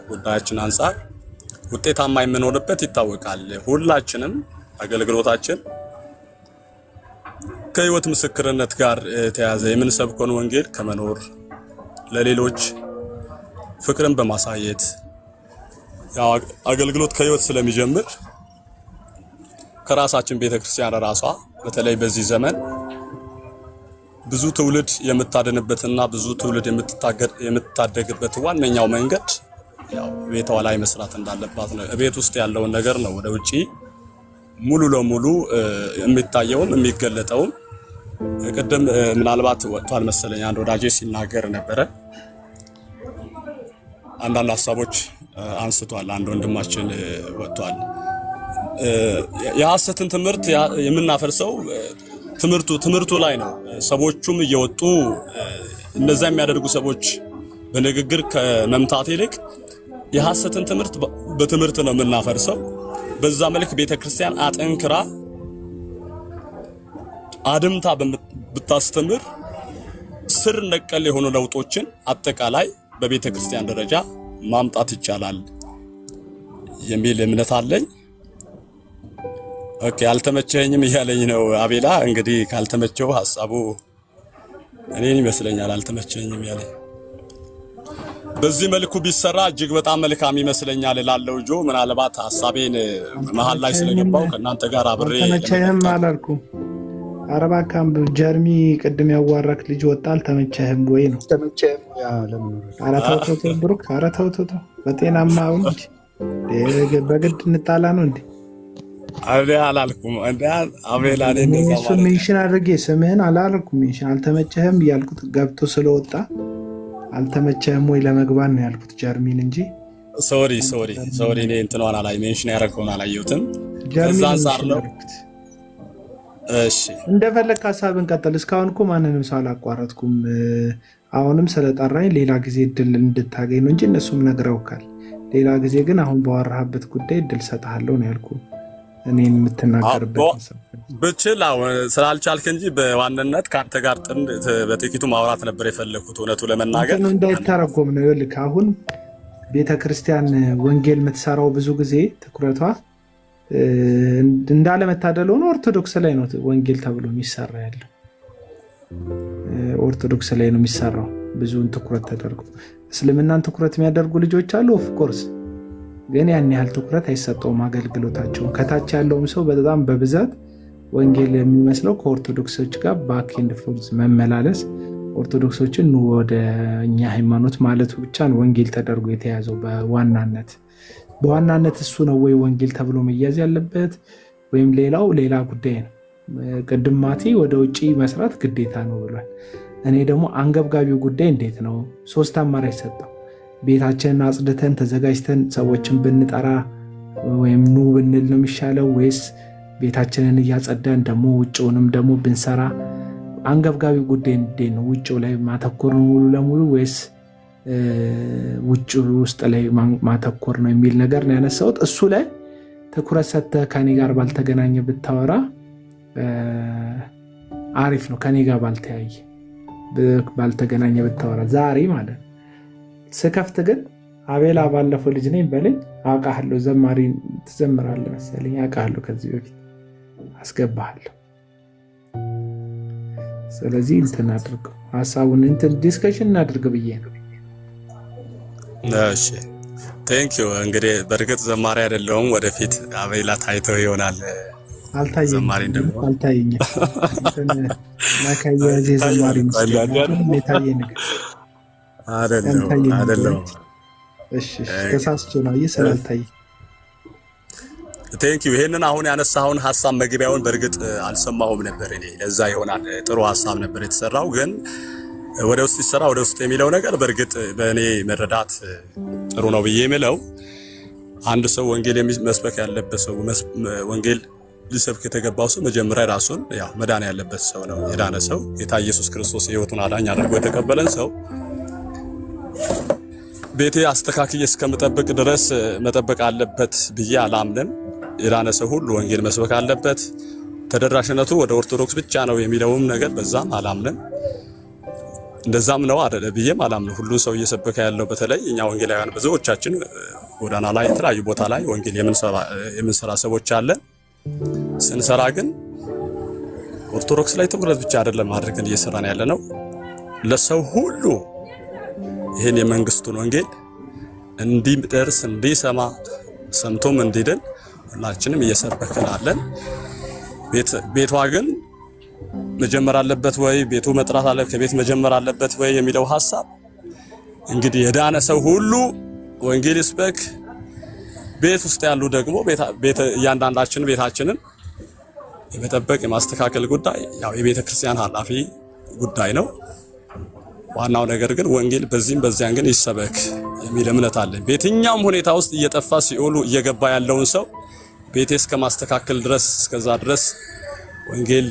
ጉዳያችን አንፃር ውጤታማ የምንሆንበት ይታወቃል። ሁላችንም አገልግሎታችን ከህይወት ምስክርነት ጋር ተያዘ የምንሰብከውን ወንጌል ከመኖር ለሌሎች ፍቅርን በማሳየት ያው አገልግሎት ከህይወት ስለሚጀምር ከራሳችን ቤተክርስቲያን ራሷ በተለይ በዚህ ዘመን ብዙ ትውልድ የምታድንበትና ብዙ ትውልድ የምትታደግበት ዋነኛው መንገድ ያው ቤቷ ላይ መስራት እንዳለባት ነው። ቤት ውስጥ ያለውን ነገር ነው ወደ ውጪ ሙሉ ለሙሉ የሚታየውም የሚገለጠውም። ቅድም ምናልባት ወጥቷል መሰለኝ አንድ ወዳጄ ሲናገር ነበረ። አንዳንድ ሀሳቦች አንስቷል። አንድ ወንድማችን ወጥቷል። የሐሰትን ትምህርት የምናፈርሰው ትምህርቱ ላይ ነው። ሰዎቹም እየወጡ እነዛ የሚያደርጉ ሰዎች በንግግር ከመምታት ይልቅ የሐሰትን ትምህርት በትምህርት ነው የምናፈርሰው። በዛ መልክ ቤተክርስቲያን አጠንክራ አድምታ ብታስተምር ስር ነቀል የሆኑ ለውጦችን አጠቃላይ በቤተክርስቲያን ደረጃ ማምጣት ይቻላል የሚል እምነት አለኝ። ኦኬ አልተመቸኝም እያለኝ ነው አቤላ። እንግዲህ ካልተመቸው ሐሳቡ እኔን ይመስለኛል አልተመቸኝም ያለኝ። በዚህ መልኩ ቢሰራ እጅግ በጣም መልካም ይመስለኛል እላለሁ። ጆ ምናልባት ሐሳቤን መሃል ላይ ስለገባው ከእናንተ ጋር አብሬ አልተመቸህም አላልኩም። አረባካም ጀርሚ ቅድም ያዋራክ ልጅ ወጣ አልተመቸህም ወይ ነው? ተመቸህም ያ ለምን ኧረ ተው ተው ተው ብሩክ፣ ኧረ ተው ተው ተው በጤናማ አሁን እንጂ በግድ እንጣላ ነው እንዴ? አላልኩም እንዴ አቤላ። እኔ እንደዛ እሱ ሜንሽን አድርጌ ስምህን አላልኩም። ሜንሽን አልተመቸህም ያልኩት ገብቶ ስለወጣ አልተመቸህም ወይ ለመግባት ነው ያልኩት ጀርሚን እንጂ። ሶሪ እኔ እንትኗን አላይ ሜንሽን ያደረገውን አላየሁትም። ከዛ አንፃር ነው። እሺ እንደፈለክ ሐሳብን ቀጥል። እስካሁን እኮ ማንንም ሰው አላቋረጥኩም። አሁንም ስለጠራኝ ሌላ ጊዜ እድል እንድታገኝ ነው እንጂ እነሱም ነግረውካል። ሌላ ጊዜ ግን አሁን ባወራህበት ጉዳይ እድል ሰጥሃለሁ ነው ያልኩ። እኔን የምትናገርበት ብችል ስላልቻልክ እንጂ በዋንነት ከአንተ ጋር በጥቂቱ ማውራት ነበር የፈለኩት። እውነቱ ለመናገር እንዳይተረጎም ነው። ይኸውልህ አሁን ቤተክርስቲያን ወንጌል የምትሰራው ብዙ ጊዜ ትኩረቷ እንዳለመታደል ሆኖ ኦርቶዶክስ ላይ ነው ወንጌል ተብሎ የሚሰራ ያለው። ኦርቶዶክስ ላይ ነው የሚሰራው ብዙውን ትኩረት ተደርጎ። እስልምናን ትኩረት የሚያደርጉ ልጆች አሉ ኦፍኮርስ፣ ግን ያን ያህል ትኩረት አይሰጠውም አገልግሎታቸውን። ከታች ያለውም ሰው በጣም በብዛት ወንጌል የሚመስለው ከኦርቶዶክሶች ጋር ባክ ኤንድ ፎርዝ መመላለስ፣ ኦርቶዶክሶችን ወደ እኛ ሃይማኖት ማለቱ ብቻ ነው ወንጌል ተደርጎ የተያዘው በዋናነት እሱ ነው ወይ ወንጌል ተብሎ መያዝ ያለበት ወይም ሌላው ሌላ ጉዳይ ነው። ቅድም ማቲ ወደ ውጭ መስራት ግዴታ ነው ብሏል። እኔ ደግሞ አንገብጋቢው ጉዳይ እንዴት ነው? 3 አማራጭ ሰጠው። ቤታችንን አጽድተን ተዘጋጅተን ሰዎችን ብንጠራ ወይም ኑ ብንል ነው የሚሻለው ወይስ ቤታችንን እያጸዳን ደግሞ ውጭውንም ደግሞ ብንሰራ? አንገብጋቢው ጉዳይ እንዴት ነው? ውጭው ላይ ማተኮር ነው ሙሉ ለሙሉ ወይስ ውጭ ውስጥ ላይ ማተኮር ነው የሚል ነገር ነው ያነሳሁት። እሱ ላይ ትኩረት ሰጥተህ ከኔ ጋር ባልተገናኘ ብታወራ አሪፍ ነው። ከኔ ጋር ባልተገናኘ ብታወራ ዛሬ ማለት ስከፍት ግን አቤላ ባለፈው ልጅ ነኝ በለኝ። አውቃለሁ፣ ዘማሪ ትዘምራለህ መሰለኝ፣ አውቃለሁ፣ ከዚህ በፊት አስገባሃለሁ። ስለዚህ እንትን አድርገው ሀሳቡን ዲስከሽን እናድርግ ብዬ ነው። እሺ ቴንኪዩ። እንግዲህ በእርግጥ ዘማሪ አይደለሁም፣ ወደፊት አቤላ ታይተው ይሆናል። ዘማሪ ደግሞ አልታየኝም። ማካያዜ ዘማሪ የታየ ነገር አይደለም። እሺ ተሳስቼ ነው ስላልታየ። ቴንኪዩ። ይሄንን አሁን ያነሳውን ሀሳብ መግቢያውን በእርግጥ አልሰማሁም ነበር እኔ። ለዛ ይሆናል ጥሩ ሀሳብ ነበር የተሰራው፣ ግን ወደ ውስጥ ይሰራ ወደ ውስጥ የሚለው ነገር በእርግጥ በእኔ መረዳት ጥሩ ነው ብዬ የምለው አንድ ሰው ወንጌል መስበክ ያለበት ሰው ወንጌል ሊሰብክ የተገባው ሰው መጀመሪያ ራሱን ያው መዳን ያለበት ሰው ነው። የዳነ ሰው ጌታ ኢየሱስ ክርስቶስ የሕይወቱን አዳኝ አድርጎ የተቀበለን ሰው ቤቴ አስተካክዬ እስከምጠብቅ ድረስ መጠበቅ አለበት ብዬ አላምንም። የዳነ ሰው ሁሉ ወንጌል መስበክ አለበት። ተደራሽነቱ ወደ ኦርቶዶክስ ብቻ ነው የሚለውም ነገር በዛም አላምንም። እንደዛም ነው አይደለ ብዬም አላምንም። ሁሉ ሰው እየሰበከ ያለው በተለይ እኛ ወንጌላውያን ብዙዎቻችን ጎዳና ላይ የተለያዩ ቦታ ላይ ወንጌል የምንሰራ ሰዎች አለን። ስንሰራ ግን ኦርቶዶክስ ላይ ትኩረት ብቻ አይደለም አድርገን እየሰራን ያለ ነው። ለሰው ሁሉ ይሄን የመንግስቱን ወንጌል እንዲደርስ እንዲሰማ ሰምቶም እንዲድን ሁላችንም እየሰበክን አለን። ቤቷ ግን መጀመር አለበት ወይ ቤቱ መጥራት አለ ከቤት መጀመር አለበት ወይ የሚለው ሐሳብ እንግዲህ የዳነ ሰው ሁሉ ወንጌል ይስበክ። ቤት ውስጥ ያሉ ደግሞ ቤት እያንዳንዳችን ቤታችንን የመጠበቅ የማስተካከል ጉዳይ ያው የቤተ ክርስቲያን ኃላፊ ጉዳይ ነው። ዋናው ነገር ግን ወንጌል በዚህም በዚያን ግን ይሰበክ የሚል እምነት አለኝ። በየትኛውም ሁኔታ ውስጥ እየጠፋ ሲኦሉ እየገባ ያለውን ሰው ቤቴ እስከ ማስተካከል ድረስ እስከዛ ድረስ ወንጌል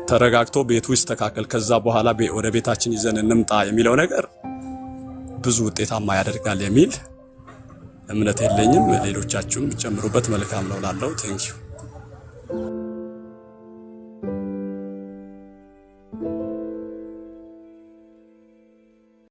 ተረጋግቶ ቤቱ ይስተካከል፣ ከዛ በኋላ ወደ ቤታችን ይዘን እንምጣ የሚለው ነገር ብዙ ውጤታማ ያደርጋል የሚል እምነት የለኝም። ሌሎቻችሁም ጨምሩበት መልካም ነው ላለው ቴንኪዩ